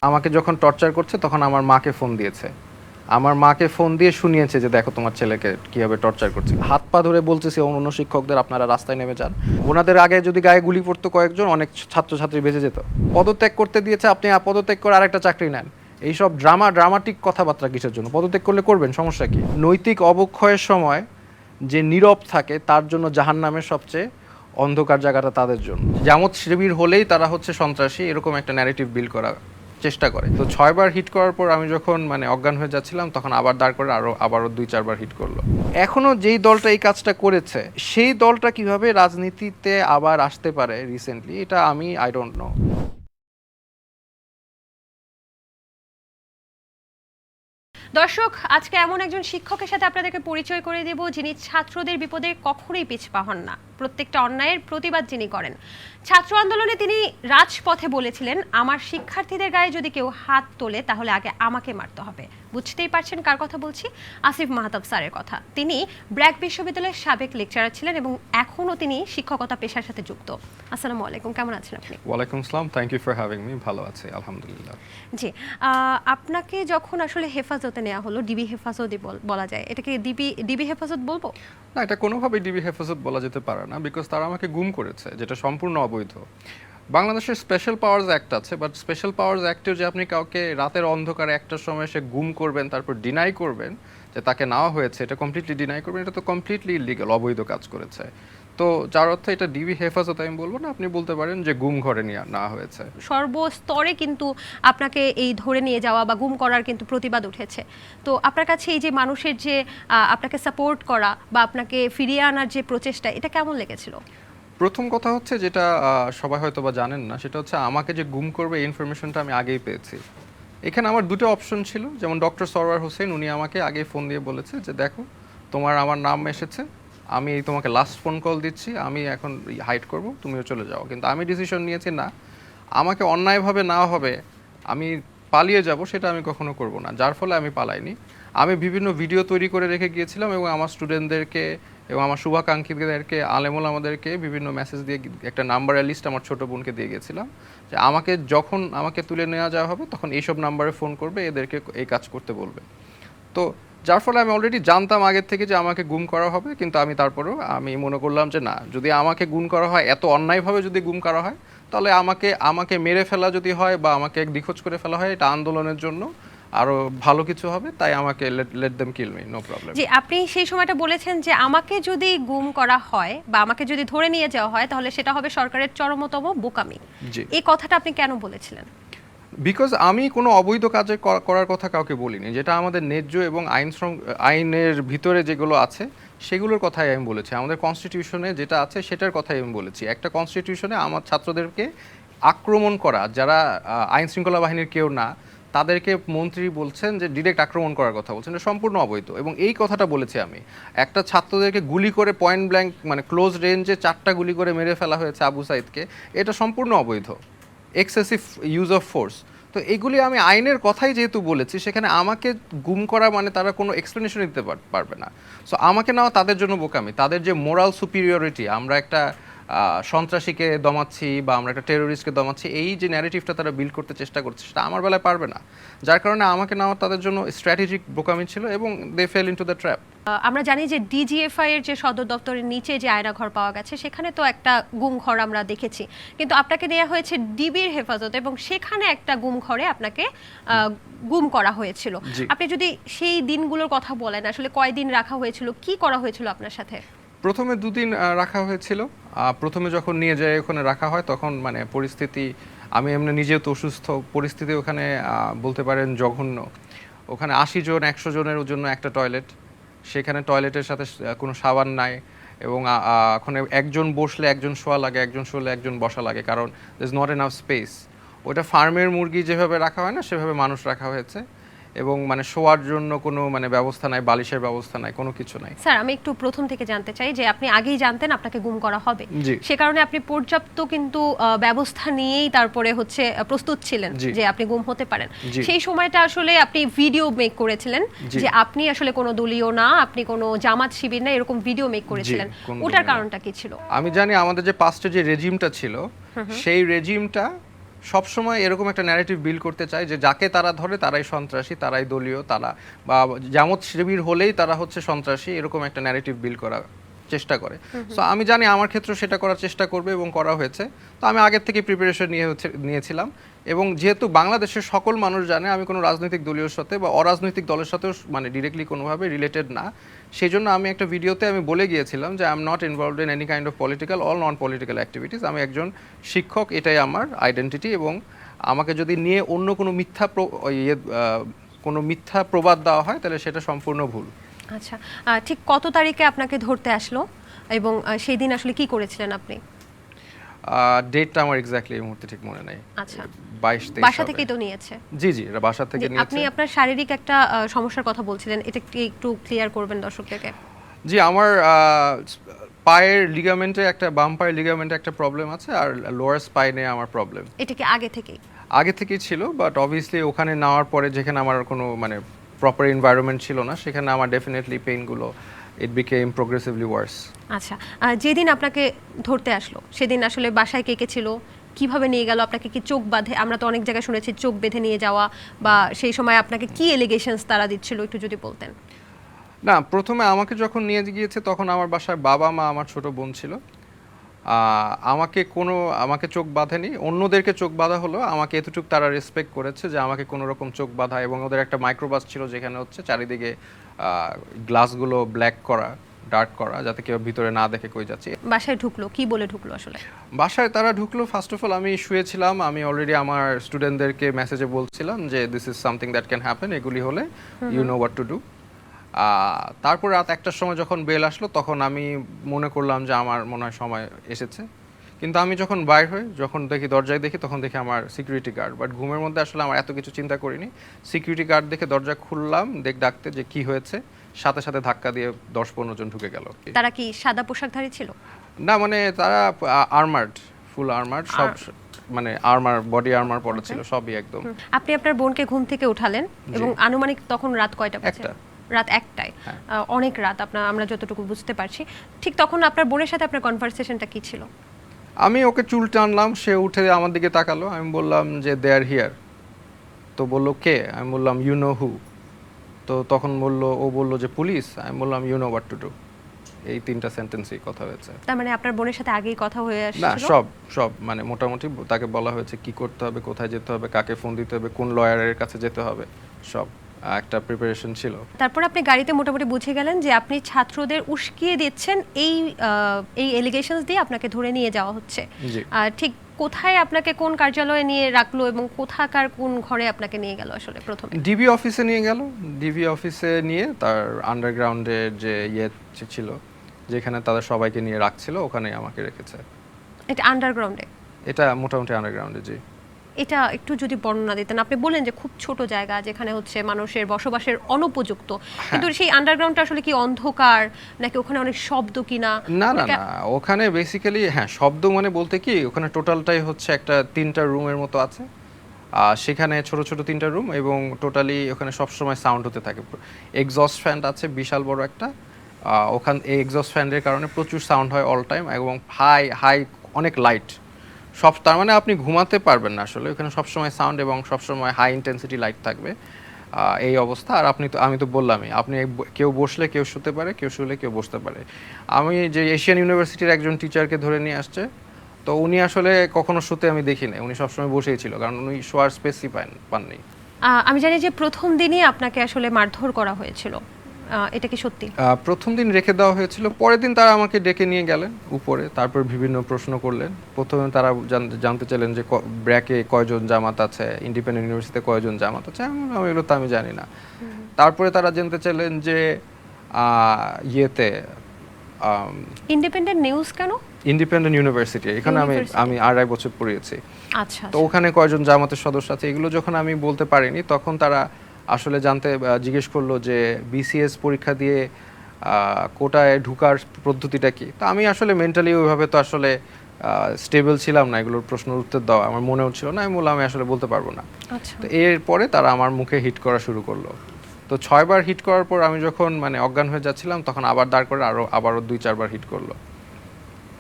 আমাকে যখন টর্চার করছে তখন আমার মাকে ফোন দিয়েছে, আমার মাকে ফোন দিয়ে শুনিয়েছে যে দেখো তোমার ছেলেকে কীভাবে টর্চার করছে। হাত পা ধরে বলতেছি অন্য শিক্ষকদের আপনারা রাস্তায় নেমে যান। ওনাদের আগে যদি গায়ে গুলি পড়তো কয়েকজন, অনেক ছাত্রছাত্রী বেঁচে যেত। পদত্যাগ করতে দিয়েছে, আপনি পদত্যাগ করে আরেকটা চাকরি নেন। এইসব ড্রামাটিক কথাবার্তা কিসের জন্য? পদত্যাগ করলে করবেন, সমস্যা কি? নৈতিক অবক্ষয়ের সময় যে নীরব থাকে তার জন্য জাহান্নামের সবচেয়ে অন্ধকার জায়গাটা তাদের জন্য। জামাত শিবির হলেই তারা হচ্ছে সন্ত্রাসী, এরকম একটা ন্যারেটিভ বিল্ড করা চেষ্টা করে। তো 6বার হিট করার পর আমি যখন অজ্ঞান হয়ে যাচ্ছিলাম, তখন আবার দাঁড় করে আবারও 2-4বার হিট করলো। এখনো যেই দলটা এই কাজটা করেছে সেই দলটা কিভাবে রাজনীতিতে আবার আসতে পারে রিসেন্টলি, এটা আই ডোন্ট নো। দর্শক, আজকে এমন একজন শিক্ষকের সাথে আপনাদেরকে পরিচয় করে দেব যিনি ছাত্রদের বিপদে কখনোই পিছপা হন না, প্রত্যেকটা অন্যায়ের প্রতিবাদ যিনি করেন। ছাত্র আন্দোলনে তিনি রাজপথে বলেছিলেন, আমার শিক্ষার্থীদের গায়ে যদি কেউ হাত তোলে তাহলে আগে আমাকে মারতে হবে। বুঝতেই পারছেন কার কথা বলছি, আসিফ মাহতাব স্যারের কথা। তিনি ব্র্যাক বিশ্ববিদ্যালয়ের সাবেক লেকচারার ছিলেন এবং এখনও তিনি শিক্ষকতা পেশার সাথে যুক্ত। আসসালামু আলাইকুম, কেমন আছেন আপনি? ওয়ালাইকুম আসসালাম, thank you for having me. ভালো আছি আলহামদুলিল্লাহ। জি, আপনাকে যখন আসলে হেফাজতে নেওয়া হলো, ডিবি হেফাজত বলা যায়, এটাকে ডিবি হেফাজত বলবো? না, এটা কোনোভাবেই ডিবি হেফাজত বলা যেতে পারে না, বিকজ তারা আমাকে গুম করেছে, যেটা সম্পূর্ণ অবৈধ। বাংলাদেশের স্পেশাল পাওয়ার্স অ্যাক্ট আছে, বাট স্পেশাল পাওয়ার্স অ্যাক্টেও যে আপনি কাউকে রাতের অন্ধকারে একটার সময় সে গুম করবেন, তারপর ডিনাই করবেন যে তাকে নেওয়া হয়েছে, এটা কমপ্লিটলি ডিনাই করবেন, এটা তো কমপ্লিটলি ইলিগাল, অবৈধ কাজ করেছে। তো যার অর্থ এটা ডিবি হেফাজত আমি বলবো না, আপনি বলতে পারেন যে গুম ঘরে নেওয়া হয়েছে। সর্বস্তরে কিন্তু আপনাকে এই ধরে নিয়ে যাওয়া বা গুম করার কিন্তু প্রতিবাদ উঠেছে। তো আপনার কাছে এই যে মানুষের যে আপনাকে সাপোর্ট করা বা আপনাকে ফিরিয়ে আনার যে প্রচেষ্টা, এটা কেমন লেগেছিল? প্রথম কথা হচ্ছে যেটা সবাই হয়তো বা জানেন না, সেটা হচ্ছে আমাকে যে গুম করবে এই ইনফরমেশনটা আমি আগেই পেয়েছি। এখানে আমার দুটো অপশন ছিল, যেমন ডক্টর সরওয়ার হোসেন উনি আমাকে আগেই ফোন দিয়ে বলেছে যে দেখো আমার নাম এসেছে, আমি তোমাকে লাস্ট ফোন কল দিচ্ছি, আমি এখন হাইড করব, তুমিও চলে যাও। কিন্তু আমি ডিসিশন নিয়েছি না, আমাকে অন্যায়ভাবে নেওয়া হবে, আমি পালিয়ে যাব, সেটা আমি কখনো করব না। যার ফলে আমি পালাইনি। আমি বিভিন্ন ভিডিও তৈরি করে রেখে গিয়েছিলাম এবং আমার স্টুডেন্টদেরকে এবং আমার শুভাকাঙ্ক্ষীদেরকে, আলেমুল আমাদেরকে বিভিন্ন মেসেজ দিয়ে একটা নাম্বারের লিস্ট আমার ছোটো বোনকে দিয়ে গেছিলাম যে যখন আমাকে তুলে নেওয়া যাওয়া হবে তখন এইসব নাম্বারে ফোন করবে, এদেরকে এই কাজ করতে বলবে। তো যার ফলে আমি অলরেডি জানতাম আগের থেকে যে আমাকে গুম করা হবে, কিন্তু তারপরেও আমি মনে করলাম যে না, যদি আমাকে গুম করা হয়, এত অন্যায়ভাবে যদি গুম করা হয়, তাহলে আমাকে মেরে ফেলা যদি হয় বা আমাকে নিখোঁজ করে ফেলা হয়, এটা আন্দোলনের জন্য আরো ভালো কিছু হবে, তাই আমাকে let them kill me, no problem. জি, আপনি সেই সময়টা বলেছেন যে আমাকে যদি গুম করা হয় বা আমাকে যদি ধরে নিয়ে যাওয়া হয় তাহলে সেটা হবে সরকারের চরমতম বোকামি। জি, এই কথাটা আপনি কেন বলেছিলেন? বিকজ আমি কোনো অবৈধ কাজে করার কথা কাউকে বলিনি, যেটা আমাদের ন্যায্য এবং আইনের ভিতরে যেগুলো আছে সেগুলোর কথাই আমি বলেছি। আমাদের কনস্টিটিউশনে যেটা আছে সেটার কথাই আমি বলেছি। একটা কনস্টিটিউশনে আমার ছাত্রদেরকে আক্রমণ করা, যারা আইন শৃঙ্খলা বাহিনীর কেউ না, তাদেরকে মন্ত্রী বলছেন যে ডিরেক্ট আক্রমণ করার কথা বলছেন, এটা সম্পূর্ণ অবৈধ। এবং এই কথাটা বলেছি আমি। একটা ছাত্রদেরকে গুলি করে পয়েন্ট ব্ল্যাঙ্ক ক্লোজ রেঞ্জে 4টা গুলি করে মেরে ফেলা হয়েছে আবু সাইদকে, এটা সম্পূর্ণ অবৈধ, এক্সেসিভ ইউজ অফ ফোর্স। তো এগুলি আমি আইনের কথাই যেহেতু বলেছি, সেখানে আমাকে গুম করা তারা কোনো এক্সপ্লেনেশন দিতে পারবে না। সো আমাকে নাও তাদের জন্য বোকামি। তাদের যে মোরাল সুপিরিয়রিটি, আমরা একটা সন্ত্রাসীকে দমাচ্ছি বা আমরা একটা টেরোরিস্টকে দমাচ্ছি, এই যে ন্যারেটিভটা তারা বিল্ড করতে চেষ্টা করছে, সেটা আমার বেলায় পারবে না। যার কারণে আমাকে নেওয়া তাদের জন্য স্ট্র্যাটেজিক বোকামি ছিল এবং they fail into the trap. আমরা জানি যে ডিজিএফআই এর যে সদর দপ্তরের নিচে যে আয়না ঘর পাওয়া গেছে, সেখানে তো একটা গুম ঘর আমরা দেখেছি, কিন্তু আপনাকে নেওয়া হয়েছে ডিবির হেফাজত এবং সেখানে একটা গুম ঘরে আপনাকে গুম করা হয়েছিল। আপনি যদি সেই দিনগুলোর কথা বলেন, আসলে কয়দিন রাখা হয়েছিল, কি করা হয়েছিল আপনার সাথে? প্রথমে 2 দিন রাখা হয়েছিল। প্রথমে যখন নিয়ে যায় ওখানে রাখা হয়, তখন পরিস্থিতি, আমি এমনি নিজেও তো অসুস্থ, পরিস্থিতি ওখানে বলতে পারেন জঘন্য। ওখানে 80 জন 100 জনের জন্য একটা টয়লেট, সেখানে টয়লেটের সাথে কোনো সাবান নাই এবং ওখানে একজন বসলে একজন শোয়া লাগে, একজন শুলে একজন বসা লাগে, কারণ there is not enough space. ওটা ফার্মের মুরগি যেভাবে রাখা হয় না, সেভাবে মানুষ রাখা হয়েছে এবং শোয়ার জন্য কোনো ব্যবস্থা নাই, বালিশের ব্যবস্থা নাই, কোনো কিছু নাই। স্যার, আমি একটু প্রথম থেকে জানতে চাই যে আপনি আগেই জানতেন আপনাকে গুম করা হবে, সে কারণে আপনি পর্যাপ্ত কিন্তু ব্যবস্থা নিয়েই তারপরে হচ্ছে প্রস্তুত ছিলেন যে আপনি গুম হতে পারেন। সেই সময়টা আসলে আপনি ভিডিও মেক করেছিলেন যে আপনি আসলে কোনো দলীয় না, আপনি কোনো জামাত শিবির না, এরকম ভিডিও মেক করেছিলেন। ওটার কারণটা কি ছিল? আমি জানি আমাদের যে পাস্টে যে রেজিমটা ছিল, সেই রেজিমটা সবসময় এরকম একটা ন্যারেটিভ বিল্ড করতে চায় যে যাকে তারা ধরে তারাই সন্ত্রাসী, তারাই দলীয়, তারা বা জামাত শিবির হলেই তারা হচ্ছে সন্ত্রাসী, এরকম একটা ন্যারেটিভ বিল্ড করা চেষ্টা করে। সো আমি জানি আমার ক্ষেত্রে সেটা করার চেষ্টা করবে এবং করা হয়েছে। তো আমি আগের থেকে প্রিপারেশন নিয়েছিলাম, এবং যেহেতু বাংলাদেশের সকল মানুষ জানে আমি কোনো রাজনৈতিক দলীয় সাথে বা অরাজনৈতিক দলের সাথেও মানে ডিরেক্টলি কোনোভাবে রিলেটেড না, সেই জন্য আমি একটা ভিডিওতে আমি বলে গিয়েছিলাম যে I am not involved in any kind of political all non political activities. আমি একজন শিক্ষক, এটাই আমার আইডেন্টিটি, এবং আমাকে যদি নিয়ে অন্য কোনো কোনো মিথ্যা প্রবাদ দেওয়া হয় তাহলে সেটা সম্পূর্ণ ভুল। আচ্ছা, ঠিক কত তারিখে আপনাকে ধরতে আসলো এবং সেই দিন আসলে কি করেছিলেন আপনি? ডেটটা আমার এক্স্যাক্টলি এই মুহূর্তে ঠিক মনে নাই। আচ্ছা, 22-23 বাসা থেকেই তো নিয়েছে? জি জি, এটা বাসা থেকে নিয়েছে। আপনি আপনার শারীরিক একটা সমস্যার কথা বলছিলেন, এটা একটু ক্লিয়ার করবেন দর্শকদেরকে? জি, আমার পায়ের লিগামেন্টে একটা, বাম পায়ের লিগামেন্টে একটা প্রবলেম আছে, আর লোয়ার স্পাইনে আমার প্রবলেম। এটা কি আগে থেকেই? আগে থেকেই ছিল, বাট অবভিয়াসলি ওখানে নেওয়ার পরে যেখানে আমার কোনো মানে প্রপার এনভায়রনমেন্ট ছিল না, সেখানে আমার ডেফিনেটলি পেইনগুলো ইট বিকেম প্রোগ্রেসিভলি ওয়ার্স। আচ্ছা, যেদিন আপনাকে ধরতে আসলো সেদিন আসলে বাসায় কে কে ছিল, কিভাবে নিয়ে গেল আপনাকে? কি চোখ বাঁধে, আমরা তো অনেক জায়গায় শুনেছি চোখ বেঁধে নিয়ে যাওয়া, বা সেই সময় আপনাকে কি এলিগেশনস তারা দিচ্ছিল একটু যদি বলতেন। না, প্রথমে আমাকে যখন নিয়ে গিয়েছে তখন আমার বাসায় বাবা মা, আমার ছোট বোন ছিল। আমাকে চোক বাঁধেনি, অন্যদেরকে চোখ বাঁধা হলো। আমাকে এতটুকু তারা রেসপেক্ট করেছে যে আমাকে কোনো রকম চোখ বাঁধা, এবং ওদের একটা মাইক্রোবাস ছিল যেখানে হচ্ছে চারিদিকে গ্লাসগুলো ব্ল্যাক করা, ডার্ক করা, যাতে কেউ ভিতরে না দেখে কই যাচ্ছে। বাসায় ঢুকলো, কি বলে ঢুকলো আসলে? বাসায় তারা ঢুকলো, ফার্স্ট অফ অল আমি শুয়েছিলাম, আমি অলরেডি আমার স্টুডেন্টদেরকে মেসেজে বলছিলাম যে this is something that can happen, এগুলি হলে you know what to do. তারপর রাত 1টার সময় যখন বেল আসলো তখন আমি মনে করলাম যে আমার মনে হয় সময় এসেছে, কিন্তু আমি যখন বাইর হই, যখন দেখি দরজায় দেখি, তখন দেখি আমার সিকিউরিটি গার্ড। বাট ঘুমের মধ্যে আসলে আমার এত কিছু চিন্তা করিনি, সিকিউরিটি গার্ড দেখে দরজা খুললাম, ডাকতে যে কি হয়েছে, সাথে সাথে ধাক্কা দিয়ে 10-15 জন ঢুকে গেল। তারা কি সাদা পোশাকধারী ছিল? না, মানে তারা আর্মার্ড, ফুল আর্মার্ড, সব মানে আর্মার, বডি আর্মার পরা ছিল সবই একদম। আপনি আপনার বোনকে ঘুম থেকে উঠালেন এবং আনুমানিক তখন রাত কয়টা বাজে? রাত 1টায়। অনেক রাত, আমরা যতটুকু বুঝতে পারছি। ঠিক তখন আপনার বোনের সাথে আপনার কনভারসেশনটা কি ছিল? আমি ওকে চুল টানলাম, সে উঠে আমার দিকে তাকালো, আমি বললাম যে দে আর হিয়ার। তো বললো কে? আমি বললাম ইউ নো হু। তো তখন ও বললো যে পুলিশ। আমি বললাম you know what to do. এই 3টা সেন্টেন্সই কথা হয়েছে। তার মানে আপনার বোনের সাথে আগেই কথা হয়ে আসছিল? না, সব মানে মোটামুটি তাকে বলা হয়েছে কি করতে হবে, কোথায় যেতে হবে, কাকে ফোন দিতে হবে, কোন লয়ারের কাছে যেতে হবে, সব একটা প্রিপারেশন ছিল। তারপর আপনি গাড়িতে মোটামুটি বুঝে গেলেন যে আপনি ছাত্রদের উস্কিয়ে দিচ্ছেন, এই এলিগেশনস দিয়ে আপনাকে ধরে নিয়ে যাওয়া হচ্ছে। ঠিক কোথায় আপনাকে, কোন কার্যালয়ে নিয়ে রাখলো এবং কোথাকার কোন ঘরে আপনাকে নিয়ে গেল আসলে প্রথমে? ডিবি অফিসে নিয়ে গেল। ডিবি অফিসে নিয়ে তার আন্ডারগ্রাউন্ডের যে ছিল, যেখানে তাদের সবাইকে নিয়ে রাখছিল, ওখানে আমাকে রেখেছে। এটা আন্ডারগ্রাউন্ডে? এটা মোটামুটি আন্ডারগ্রাউন্ডে, জি। এটা একটু যদি বর্ণনা দিতেন। আপনি বললেন যে খুব ছোট জায়গা যেখানে হচ্ছে মানুষের বসবাসের অনুপযুক্ত, কিন্তু সেই আন্ডারগ্রাউন্ডটা আসলে কি অন্ধকার, নাকি ওখানে অনেক শব্দ কিনা? না না না, ওখানে বেসিক্যালি হ্যাঁ শব্দ মানে বলতে কি, ওখানে টোটালটাই হচ্ছে একটা 3টা রুমের মতো আছে। সেখানে ছোট ছোট 3টা রুম, এবং টোটালি ওখানে সবসময় সাউন্ড হতে থাকে। এক্সস্ট ফ্যান আছে বিশাল বড় একটা, ওখানে এই এক্সস্ট ফ্যানের কারণে প্রচুর সাউন্ড হয় অল টাইম, এবং হাই অনেক লাইট সব, তার মানে আপনি ঘুমাতে পারবেন না আসলে, ওখানে সবসময় সাউন্ড এবং সবসময় হাই ইন্টেন্সিটি লাইট থাকবে, এই অবস্থা। আর আমি তো বললামই, আপনি কেউ বসলে কেউ শুতে পারে, কেউ শুলে কেউ বসতে পারে। আমি যে এশিয়ান ইউনিভার্সিটির একজন টিচারকে ধরে নিয়ে আসছে, তো উনি আসলে কখনো শুতে আমি দেখি না, উনি সবসময় বসেই ছিল, কারণ উনি শোয়ার স্পেসই পাননি। আমি জানি যে প্রথম দিনই আপনাকে আসলে মারধর করা হয়েছিল, এটা কি সত্যি? প্রথম দিন রেখে দেওয়া হয়েছিল, পরের দিন তারা আমাকে ডেকে নিয়ে গেলেন উপরে, তারপর বিভিন্ন প্রশ্ন করলেন। প্রথমে তারা জানতে চাইলেন যে ব্র্যাকে কয়জন জামাত আছে, ইন্ডিপেন্ডেন্ট ইউনিভার্সিটিতে কয়জন জামাত আছে, এগুলো তো আমি জানি না। তারপরে তারা জানতে চাইলেন যে ইন্ডিপেন্ডেন্ট নিউজ কেন? ইন্ডিপেন্ডেন্ট ইউনিভার্সিটি, এখানে আমি 2.5 বছর পড়িয়েছি। আচ্ছা, তো ওখানে কয়জন জামাতের সদস্য আছে, এগুলো যখন আমি বলতে পারিনি, তখন তারা আসলে জিজ্ঞেস করলো যে বিসিএস পরীক্ষা দিয়ে কোটায় ঢুকার পদ্ধতিটা কি। তো আমি আসলে মেন্টালি ওইভাবে তো আসলে স্টেবল ছিলাম না এগুলোর প্রশ্নের উত্তর দেওয়া আমার মনেও ছিল না, আমি বললাম আমি আসলে বলতে পারবো না। তো এরপরে তারা আমার মুখে হিট করা শুরু করলো। তো 6বার হিট করার পর আমি যখন মানে অজ্ঞান হয়ে যাচ্ছিলাম, তখন আবার দাঁড় করে আবারও 2-4 বার হিট করলো।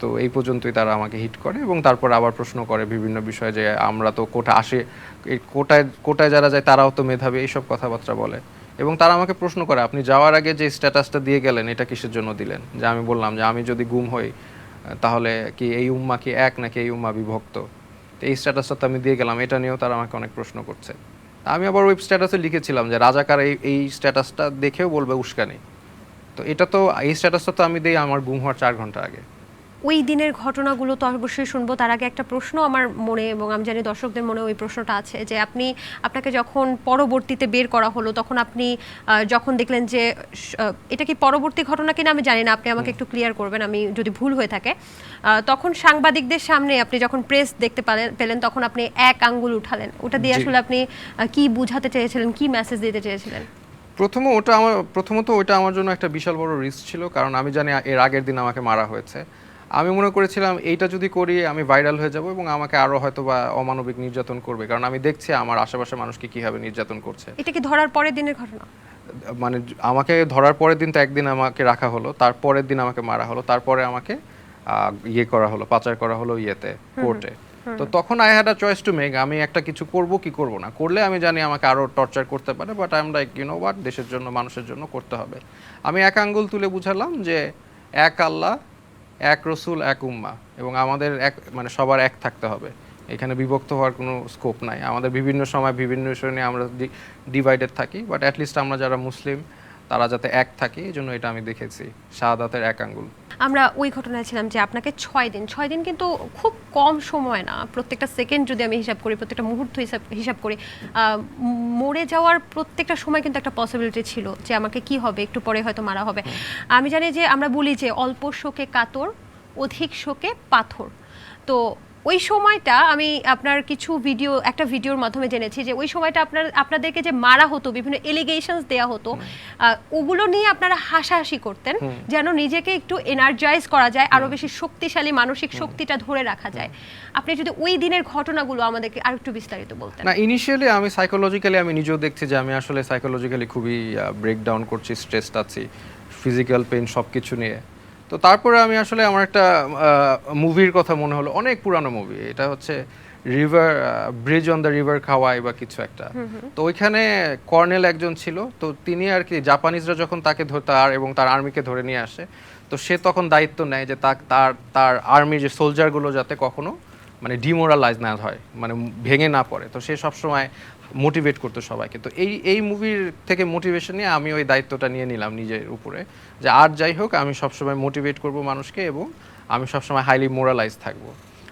তো এই পর্যন্তই তারা আমাকে হিট করে এবং তারপর আবার প্রশ্ন করে বিভিন্ন বিষয়ে যে আমরা তো কোটা আসে, এই কোটায় যারা যায় তারাও তো মেধাবী, এইসব কথাবার্তা বলে। এবং তারা আমাকে প্রশ্ন করে আপনি যাওয়ার আগে যে স্ট্যাটাসটা দিয়ে গেলেন এটা কিসের জন্য দিলেন, যে আমি বললাম যে আমি যদি গুম হই তাহলে কি এই উম্মা কি এক নাকি এই উম্মা বিভক্ত, তো এই স্ট্যাটাসটা তো আমি দিয়ে গেলাম, এটা নিয়েও তারা আমাকে অনেক প্রশ্ন করছে। আমি আবার ওয়েব স্ট্যাটাসে লিখেছিলাম যে রাজাকার এই স্ট্যাটাসটা দেখেও বলবে উস্কানি, তো এটা তো এই স্ট্যাটাসটা তো আমি দিই আমার গুম হওয়ার 4 ঘন্টা আগে। ওই দিনের ঘটনাগুলো তো অবশ্যই শুনবো, তার আগে একটা প্রশ্ন আমার মনে, এবং আমি জানি দর্শকদের মনে ওই প্রশ্নটা আছে, যে আপনাকে যখন পরবর্তীতে বের করা হলো তখন আপনি যখন দেখলেন যে এটা কি পরবর্তী ঘটনা কিনা আমি জানি না, আপনি আমাকে একটু ক্লিয়ার করবেন আমি যদি ভুল হয়ে থাকে, তখন সাংবাদিকদের সামনে আপনি যখন প্রেস দেখতে পেলেন তখন আপনি এক আঙ্গুল উঠালেন, ওটা দিয়ে আসলে আপনি কি বুঝাতে চেয়েছিলেন, কি মেসেজ দিতে চেয়েছিলেন? প্রথমত ওটা আমার জন্য একটা বিশাল বড় রিস্ক ছিল, কারণ আমি জানি এর আগের দিন আমাকে মারা হয়েছে। আমি মনে করেছিলাম এইটা যদি করি আমি ভাইরাল হয়ে যাব এবং আমাকে আরো হয়তো বা অমানবিক নির্যাতন করবে, কারণ আমি দেখছি আমার আশেপাশে মানুষকে কিভাবে নির্যাতন করছে। এটা কি ধরার পরের দিনের ঘটনা? মানে আমাকে ধরার পরের দিন তো একদিন আমাকে রাখা হলো, তারপরের দিন আমাকে মারা হলো, তারপরে আমাকে ইয়ে করা হলো, পাচার করা হলো ইয়েতে, কোর্টে। তো তখন I had a choice to make, আমি একটা কিছু করব কি করব না, করলে আমি জানি আমাকে আরো টর্চার করতে পারে, but I am like you know what, দেশের জন্য মানুষের জন্য করতে হবে। আমি এক আঙ্গুল তুলে বুঝালাম যে এক আল্লাহ, এক রসুল, এক উম্মা, এবং আমাদের এক মানে সবার এক থাকতে হবে, এখানে বিভক্ত হওয়ার কোনো স্কোপ নাই। আমাদের বিভিন্ন সময় বিভিন্ন বিষয় নিয়ে আমরা ডিভাইডেড থাকি, বাট অ্যাটলিস্ট আমরা যারা মুসলিম তারা যাতে এক থাকি, এই জন্য এটা আমি দেখেছি শাহাদাতের এক আঙ্গুল। আমরা ওই ঘটনায় ছিলাম যে আপনাকে 6 দিন কিন্তু খুব কম সময় না, প্রত্যেকটা সেকেন্ড যদি আমি হিসাব করি, প্রত্যেকটা মুহূর্ত হিসাব করি, মরে যাওয়ার প্রত্যেকটা সময় কিন্তু একটা পসিবিলিটি ছিল যে আমাকে কি হবে, একটু পরে হয়তো মারা হবে। আমি জানি যে আমরা বলি যে অল্প শোকে কাতর, অধিক শোকে পাথর। তো ওই সময়টা আমি আপনার একটা ভিডিওর মাধ্যমে জেনেছি যে ওই সময়টা আপনাদেরকে যে মারা হতো, বিভিন্ন এলিগেশনস দেয়া হতো, ওগুলো নিয়ে আপনারা হাসাহাসি করতেন যেন নিজেকে একটু এনার্জাইজ করা যায়, আরো বেশি শক্তিশালী মানসিক শক্তিটা ধরে রাখা যায়। আপনি যদি ওই দিনের ঘটনাগুলো আমাদেরকে আরেকটু বিস্তারিত বলতেন। না, ইনিশিয়ালি আমি সাইকোলজিক্যালি আমি নিজেও দেখছি যে আমি আসলে সাইকোলজিক্যালি খুবই ব্রেকডাউন করছি, স্ট্রেসড আছি, ফিজিক্যাল পেইন সব কিছু নিয়ে। তো তারপরে আমি আসলে আমার একটা মুভির কথা মনে হলো, অনেক পুরানো মুভি, এটা হচ্ছে ব্রিজ অন দ্য রিভার খাওয়াই বা কিছু একটা। তো ওইখানে কর্নেল একজন ছিল, তো তিনি আর কি জাপানিজরা যখন তাকে তার এবং তার আর্মিকে ধরে নিয়ে আসে, তো সে তখন দায়িত্ব নেয় যে তার আর্মির যে সোলজারগুলো যাতে কখনো মানে ডিমোরালাইজ না হয়, মানে ভেঙে না পড়ে। তো সে সবসময় মোটিভেট করতো সবাইকে। তো এই মুভির থেকে মোটিভেশন নিয়ে আমি ওই দায়িত্বটা নিয়ে নিলাম নিজের উপরে, যে আর যাই হোক আমি সবসময় মোটিভেট করব মানুষকে এবং আমি সবসময় হাইলি মোরালাইজ থাকবো।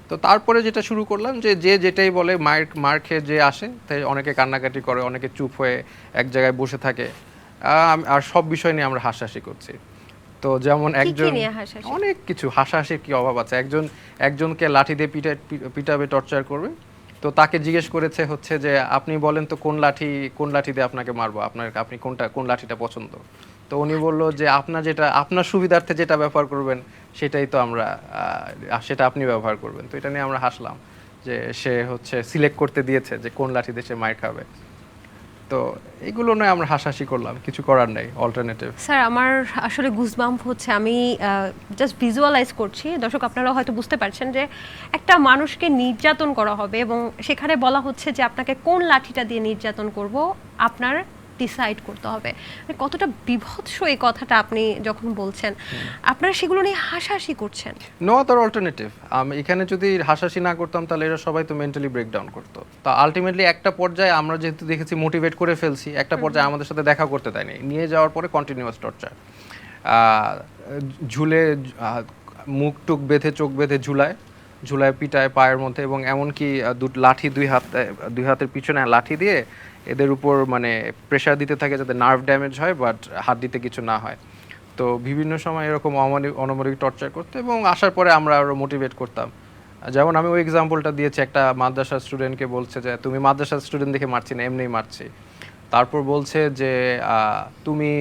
তো তারপরে যেটা শুরু করলাম যে যেটাই বলে মার খেয়ে যে আসে, তাই অনেকে কান্নাকাটি করে, অনেকে চুপ হয়ে এক জায়গায় বসে থাকে, আর সব বিষয় নিয়ে আমরা হাসাহাসি করছি। তো যেমন অনেক কিছু হাসাহাসির কি অভাব আছে, একজনকে লাঠি দিয়ে পিটাবে, টর্চার করবে, তো তাকে জিজ্ঞেস করেছে হচ্ছে যে আপনি বলেন তো কোন লাঠি দিয়ে আপনাকে মারবো, আপনি কোন লাঠিটা পছন্দ। তো উনি বললো যে আপনার সুবিধার্থে যেটা ব্যবহার করবেন সেটাই তো সেটা আপনি ব্যবহার করবেন। তো এটা নিয়ে আমরা হাসলাম যে সে হচ্ছে সিলেক্ট করতে দিয়েছে যে কোন লাঠি দিয়ে সে মার খাবে। তো এগুলো নয় আমরা হাসাহাসি করলাম, কিছু করার নেই, অল্টারনেটিভ। স্যার আমার আসলে গুজবাম্প হচ্ছে, আমি জাস্ট ভিজুয়ালাইজ করছি, দর্শক আপনারা হয়তো বুঝতে পারছেন যে একটা মানুষকে নির্যাতন করা হবে এবং সেখানে বলা হচ্ছে যে আপনাকে কোন লাঠিটা দিয়ে নির্যাতন করব আপনার ডিসাইড করতে হবে। কতটা বিভৎস এই কথাটা আপনি যখন বলছেন, আপনারা সেগুলো নিয়ে হাসাহাসি করছেন। No other alternative. আমি এখানে যদি হাসাহাসি না করতাম তাহলে এরা সবাই তো মেন্টালি ব্রেকডাউন করতো। তো আলটিমেটলি একটা পর্যায়ে আমরা যেহেতু দেখেছি মোটিভেট করে ফেলছি, একটা পর্যায়ে আমাদের সাথে দেখা করতে দেয়নি, নিয়ে যাওয়ার পরে কন্টিনিউয়াস টর্চার, ঝুলে মুখ টুক বেঁধে চোখ বেঁধে ঝুলায় পিটায় পায়ের মধ্যে, এবং এমনকি লাঠি দুই হাতের পিছনে লাঠি দিয়ে এদের উপর মানে প্রেশার দিতে থাকে যাতে নার্ভ ড্যামেজ হয় বাট হাত দিতে কিছু না হয়। তো বিভিন্ন সময় এরকম অনমরিক টর্চার করতে, এবং আসার পরে আমরা আরও মোটিভেট করতাম। যেমন আমি ওই এক্সাম্পলটা দিয়েছি, একটা মাদ্রাসার স্টুডেন্টকে বলছে যে তুমি মাদ্রাসার স্টুডেন্ট দেখে মারছি না, এমনিই মারছি। তারপর বলছে যে তুমি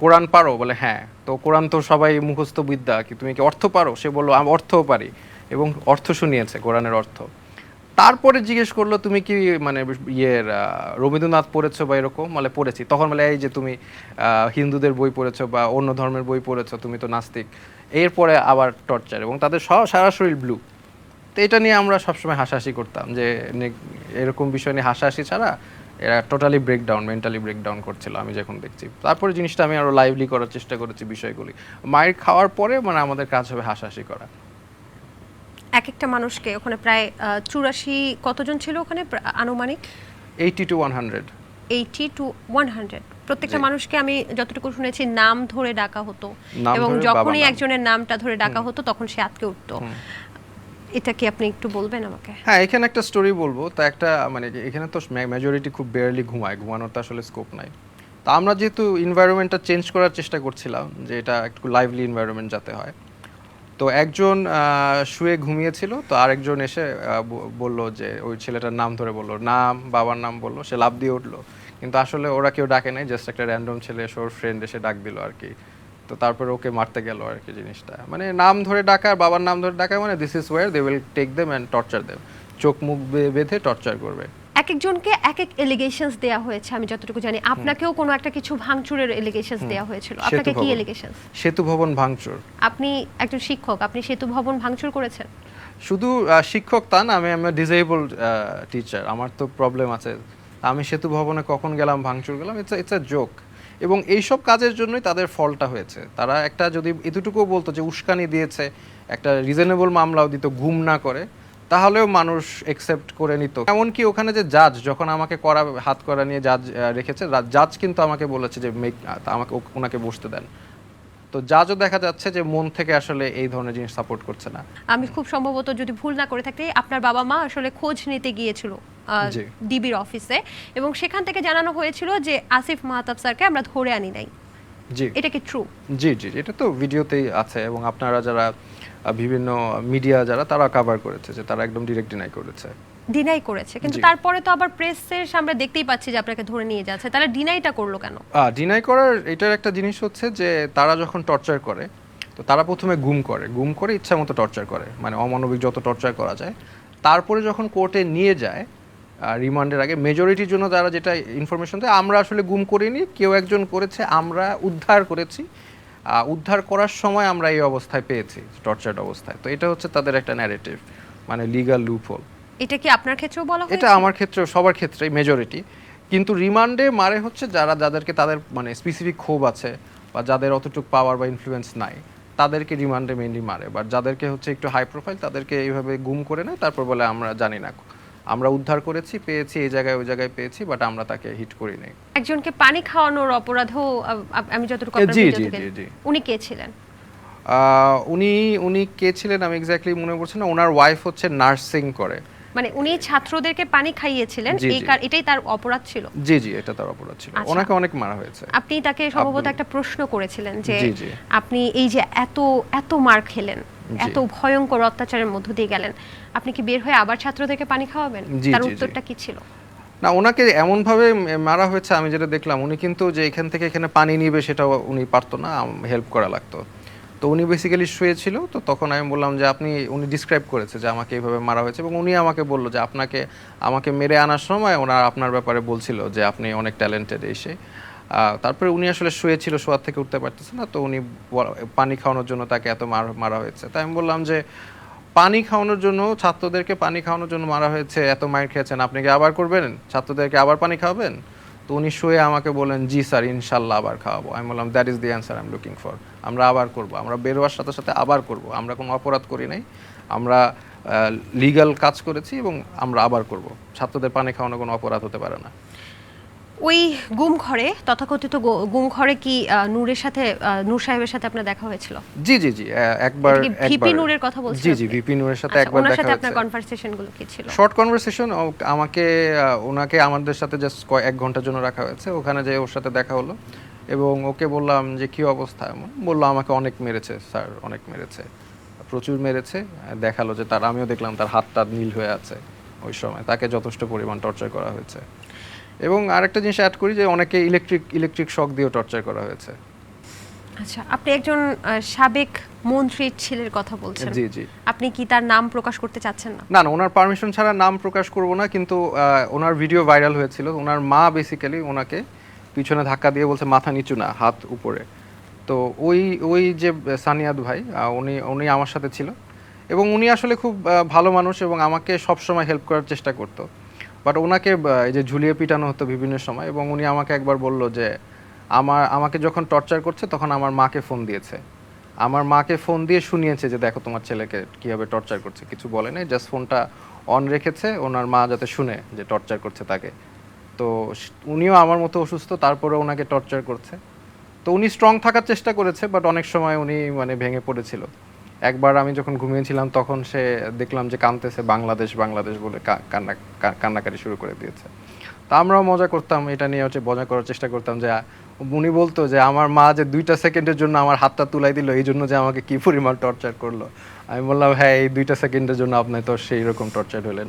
কোরআন পারো, বলে হ্যাঁ। তো কোরআন তো সবাই মুখস্থ বিদ্যা, কি তুমি কি অর্থ পারো? সে বললো আমি অর্থও পারি, এবং অর্থ শুনিয়েছে কোরআনের অর্থ। তারপরে জিজ্ঞেস করলো তুমি কি মানে রবীন্দ্রনাথ পড়েছো বা এরকম, মানে পড়েছি। তখন বলে এই যে তুমি হিন্দুদের বই পড়েছো বা অন্য ধর্মের বই পড়েছো, তুমি তো নাস্তিক। এরপরে আবার টর্চার, এবং তাদের সারা শরীর ব্লু। তো এটা নিয়ে আমরা সবসময় হাসাহাসি করতাম যে এরকম বিষয় নিয়ে হাসাহাসি ছাড়া এরা টোটালি ব্রেকডাউন, মেন্টালি ব্রেকডাউন করছিল আমি যখন দেখছি। তারপরে জিনিসটা আমি আরও লাইভলি করার চেষ্টা করেছি বিষয়গুলি। মায়ের খাওয়ার পরে মানে আমাদের কাজ হবে হাসাহাসি করা। এক একটা মানুষকে ওখানে প্রায় 84 কতজন ছিল ওখানে আনুমানিক? 80 to 100। 80 to 100 প্রত্যেকটা জি। মানুষকে আমি যতটুকু শুনেছি নাম ধরে ডাকা হতো, নাম এবং ধরে, যখনই বাবার নাম। একজনের নামটা ধরে ডাকা হতো তখন সে আটকে উঠতো। এটা কি আপনি একটু বলবেন আমাকে? হ্যাঁ, এখানে একটা স্টোরি বলবো। তা একটা মানে এখানে তো মেজরিটি খুব বেয়ারলি ঘুমায়, ঘুমানোর তো আসলে স্কোপ নাই। তো আমরা যেহেতু এনভায়রনমেন্টটা চেঞ্জ করার চেষ্টা করছিলাম যে এটা একটু লাইভলি এনভায়রনমেন্ট যাতে হয়, তো একজন শুয়ে ঘুমিয়েছিল, তো আরেকজন এসে বলল যে ওই ছেলেটার নাম ধরে বলল, নাম, বাবার নাম বললো, সে লাফ দিয়ে উঠলো। কিন্তু আসলে ওরা কেউ ডাকে নাই, জাস্ট একটা র্যান্ডম ছেলে এসে ওর ফ্রেন্ড এসে ডাক দিল আর কি। তো তারপরে ওকে মারতে গেল আর কি। জিনিসটা মানে নাম ধরে ডাকা আর বাবার নাম ধরে ডাকা মানে this is where they will take them and torture them, চোখ মুখ বেঁধে টর্চার করবে। এক একজনকে এক এক এলিগেশনস দেয়া হয়েছে আমি যতটুকু জানি। আপনাকেও কোনো একটা কিছু ভাঙচুরের এলিগেশনস দেয়া হয়েছিল, আপনাকে কি এলিগেশনস? সেতু ভবন ভাঙচুর। আপনি একজন শিক্ষক, আপনি সেতু ভবন ভাঙচুর করেছেন? শুধু শিক্ষক তা না, আমি ডিসেবলড টিচার, আমার তো প্রবলেম আছে। আমি সেতু ভবনে কখন গেলাম, ভাঙচুর গেলাম, ইটস আ জোক। এবং এইসব কাজের জন্যই তাদের ফলটা হয়েছে। তারা একটা যদি এতটুকুও বলতো যে উস্কানি দিয়েছে, একটা রিজনেবল মামলাও দিত গুম না করে, তাহলেও মানুষ একসেপ্ট করে নিত। এমনকি ওখানে যে জাজ যখন আমাকে হাত করা নিয়ে জাজ রেখেছে, জাজ কিন্তু আমাকে বলেছে যে আমাকে ওনাকে বসতে দেন। তো জাজও দেখা যাচ্ছে যে মন থেকে আসলে এই ধরনের জিনিস সাপোর্ট করছে না। আমি খুব সম্ভবত যদি ভুল না করে থাকি, আপনার বাবা মা আসলে খোঁজ নিতে গিয়েছিল জি। ডিবির অফিসে, এবং সেখান থেকে জানানো হয়েছিল যে আসিফ মাহতাব স্যারকে আমরা ধরে আনি নাই। জি এটা কি ট্রু? জি জি, এটা তো ভিডিওতেই আছে, এবং আপনারা যারা বিভিন্ন মিডিয়া যারা তারা কভার করেছে যে তারা একদম ডিরেক্ট ডিনাই করেছে। ডিনাই করেছে, কিন্তু জি। তারপরে তো আবার প্রেসের সামনে দেখতেই পাচ্ছি যে আপনাকে ধরে নিয়ে যাচ্ছে, তাহলে ডিনাইটা করলো কেন? ডিনাই করার এটার একটা জিনিস হচ্ছে যে তারা যখন টর্চার করে, তো তারা প্রথমে গুম করে ইচ্ছা মতো টর্চার করে, মানে অমানবিক যত টর্চার করা যায়। তারপরে যখন কোর্টে নিয়ে যায় রিমান্ডের আগে, মেজরিটির জন্য তারা যেটা ইনফরমেশন দেয়, আমরা আসলে গুম করিনি, কেউ একজন করেছে, আমরা উদ্ধার করেছি, উদ্ধার করার সময় আমরা এই অবস্থায় পেয়েছি, টর্চার্ড অবস্থায়। তো এটা হচ্ছে তাদের একটা ন্যারেটিভ, মানে লিগ্যাল লুপহোল। এটা কি আপনার ক্ষেত্রেও বলা হয়েছে? এটা আমার ক্ষেত্রে, সবার ক্ষেত্রে মেজরিটি। কিন্তু রিমান্ডে মারে হচ্ছে যাদেরকে তাদের মানে স্পেসিফিক ক্ষোভ আছে বা যাদের অতটুকু পাওয়ার বা ইনফ্লুয়েন্স নাই, তাদেরকে রিমান্ডে মেইনলি মারে। বাট যাদেরকে হচ্ছে একটু হাই প্রোফাইল তাদেরকে এইভাবে গুম করে নেয়, তারপর বলে আমরা জানি না, আমরা উদ্ধার করেছি, পেয়েছি, এই জায়গায় ওই জায়গায় পেয়েছি, বাট আমরা তাকে হিট করি নাই। একজনকে পানি খাওয়ানোর অপরাধেও আমি যতটুকু আপনার জি, ভিডিও জি, থেকে, জি, জি। উনি কে ছিলেন? উনি উনি কে ছিলেন আমি এক্স্যাক্টলি মনে পড়ছে না। ওনার ওয়াইফ হচ্ছে নার্সিং করে। মানে উনি ছাত্রদেরকে পানি খাইয়েছিলেন, জি, জি। এটাই তার অপরাধ ছিল? জি জি, এটা তার অপরাধ ছিল। আচ্ছা। ওনাকে অনেক মারা হয়েছে। আপনি তাকে সম্ভবত একটা প্রশ্ন করেছিলেন যে জি, জি। আপনি এই যে এত এত মার খেলেন, জি। এত ভয়ঙ্কর অত্যাচারের মধ্য দিয়ে গেলেন, আপনি কি বের হয়ে আবার ছাত্রদেরকে পানি খাওয়াবেন? জি, তার জি, জি। উত্তরটা কি ছিল? না, ওনাকে এমনভাবে মারা হয়েছে আমি যেটা দেখলাম, উনি কিন্তু যে এখান থেকে এখানে পানি নিবে সেটাও উনি পারতো না, হেল্প করা লাগতো। তো উনি বেসিক্যালি শুয়েছিল, তো তখন আমি বললাম যে উনি ডিসক্রাইব করেছে যে আমাকে এইভাবে মারা হয়েছে, এবং উনি আমাকে বললো যে আমাকে মেরে আনার সময় আপনার ব্যাপারে বলছিল যে আপনি অনেক ট্যালেন্টেড এসে। তারপরে উনি আসলে শুয়েছিল, শোয়ার থেকে উঠতে পারতেছে না, তো উনি পানি খাওয়ানোর জন্য তাকে এত মারা হয়েছে। তাই আমি বললাম যে পানি খাওয়ানোর জন্য, ছাত্রদেরকে পানি খাওয়ানোর জন্য মারা হয়েছে, এত মার খেয়েছেন, আপনি কি আবার করবেন, ছাত্রদেরকে আবার পানি খাওয়াবেন? তো উনি শুয়ে আমাকে বলেন, জি স্যার, ইনশাল্লাহ আবার খাওয়াবো। আমি বললাম that is the answer I am looking for. আমরা আবার করব, আমরা বেরোয়ার সাথে সাথে আবার করব, আমরা কোনো অপরাধ করি নাই, আমরা লিগ্যাল কাজ করেছি এবং আমরা আবার করব। ছাত্রদের পানি খাওয়ানো কোনো অপরাধ হতে পারে না। ওই গুম ঘরে, তথাকথিত গুম ঘরে কি নূরের সাথে, নূর সাহেবের সাথে আপনার দেখা হয়েছিল? জি জি জি, একবার। ভিপি নূরের কথা বলছেন? জি জি, ভিপি নূরের সাথে আচ্ছা, একবার ওনার দেখা সাথে আপনার হয়েছে। কনভারসেশন গুলো কি ছিল? Short conversation. ওনাকে আমাদের সাথে জাস্ট 1 ঘন্টার জন্য রাখা হয়েছে। ওখানে যে ওর সাথে দেখা হলো, এবং ওকে বললাম যে কি অবস্থা, বললো আমাকে অনেক মেরেছে স্যার, অনেক মেরেছে, প্রচুর মেরেছে। দেখালো যে আমিও দেখলাম তার হাতটা নীল হয়ে আছে ওই সময়, তাকে যথেষ্ট পরিমাণ টর্চার করা হয়েছে। এবং আরেকটা জিনিস অ্যাড করি যে অনেকে ইলেকট্রিক শক দিয়েও টর্চার করা হয়েছে। আচ্ছা, আপনি একজন সাবেক মন্ত্রীর ছেলের কথা বলছেন। জি জি। আপনি কি তার নাম প্রকাশ করতে চাচ্ছেন না? না না, ওনার পারমিশন ছাড়া নাম প্রকাশ করব না, কিন্তু ওনার ভিডিও ভাইরাল হয়েছিল। ওনার মা বেসিক্যালি ওনাকে পিছনে ধাক্কা দিয়ে বলছে মাথা নিচু না, হাত উপরে। তো তো ওই ওই যে সানিয়াদ ভাই উনি উনি আমার সাথে ছিল এবং উনি আসলে খুব ভালো মানুষ এবং আমাকে সবসময় হেল্প করার চেষ্টা করতো। বাট ওনাকে এই যে ঝুলিয়ে পিটানো হতো বিভিন্ন সময় এবং উনি আমাকে একবার বলল যে আমাকে যখন টর্চার করছে তখন আমার মাকে ফোন দিয়েছে, আমার মাকে ফোন দিয়ে শুনিয়েছে যে দেখো তোমার ছেলেকে কীভাবে টর্চার করছে, কিছু বলে নাই, জাস্ট ফোনটা অন রেখেছে ওনার মা যাতে শুনে যে টর্চার করছে তাকে। তো উনিও আমার মতো অসুস্থ, তারপরে ওনাকে টর্চার করছে। তো উনি স্ট্রং থাকার চেষ্টা করেছে, বাট অনেক সময় উনি মানে ভেঙে পড়েছিল। একবার আমি যখন ঘুমিয়েছিলাম তখন সে দেখলাম যে কাঁদতেছে, বাংলাদেশ বাংলাদেশ বলে কান্নাকাটি শুরু করে দিয়েছে। তা আমরাও মজা করতাম, এটা নিয়ে হচ্ছে মজা করার চেষ্টা করতাম যে উনি বলতো যে আমার মা যে 2টা সেকেন্ডের জন্য আমার হাতটা তুলাই দিল এই জন্য যে আমাকে কি পরিমাণ টর্চার করলো। আমি বললাম হ্যাঁ, এই 2টা সেকেন্ডের জন্য আপনি তো সেই রকম টর্চার হলেন।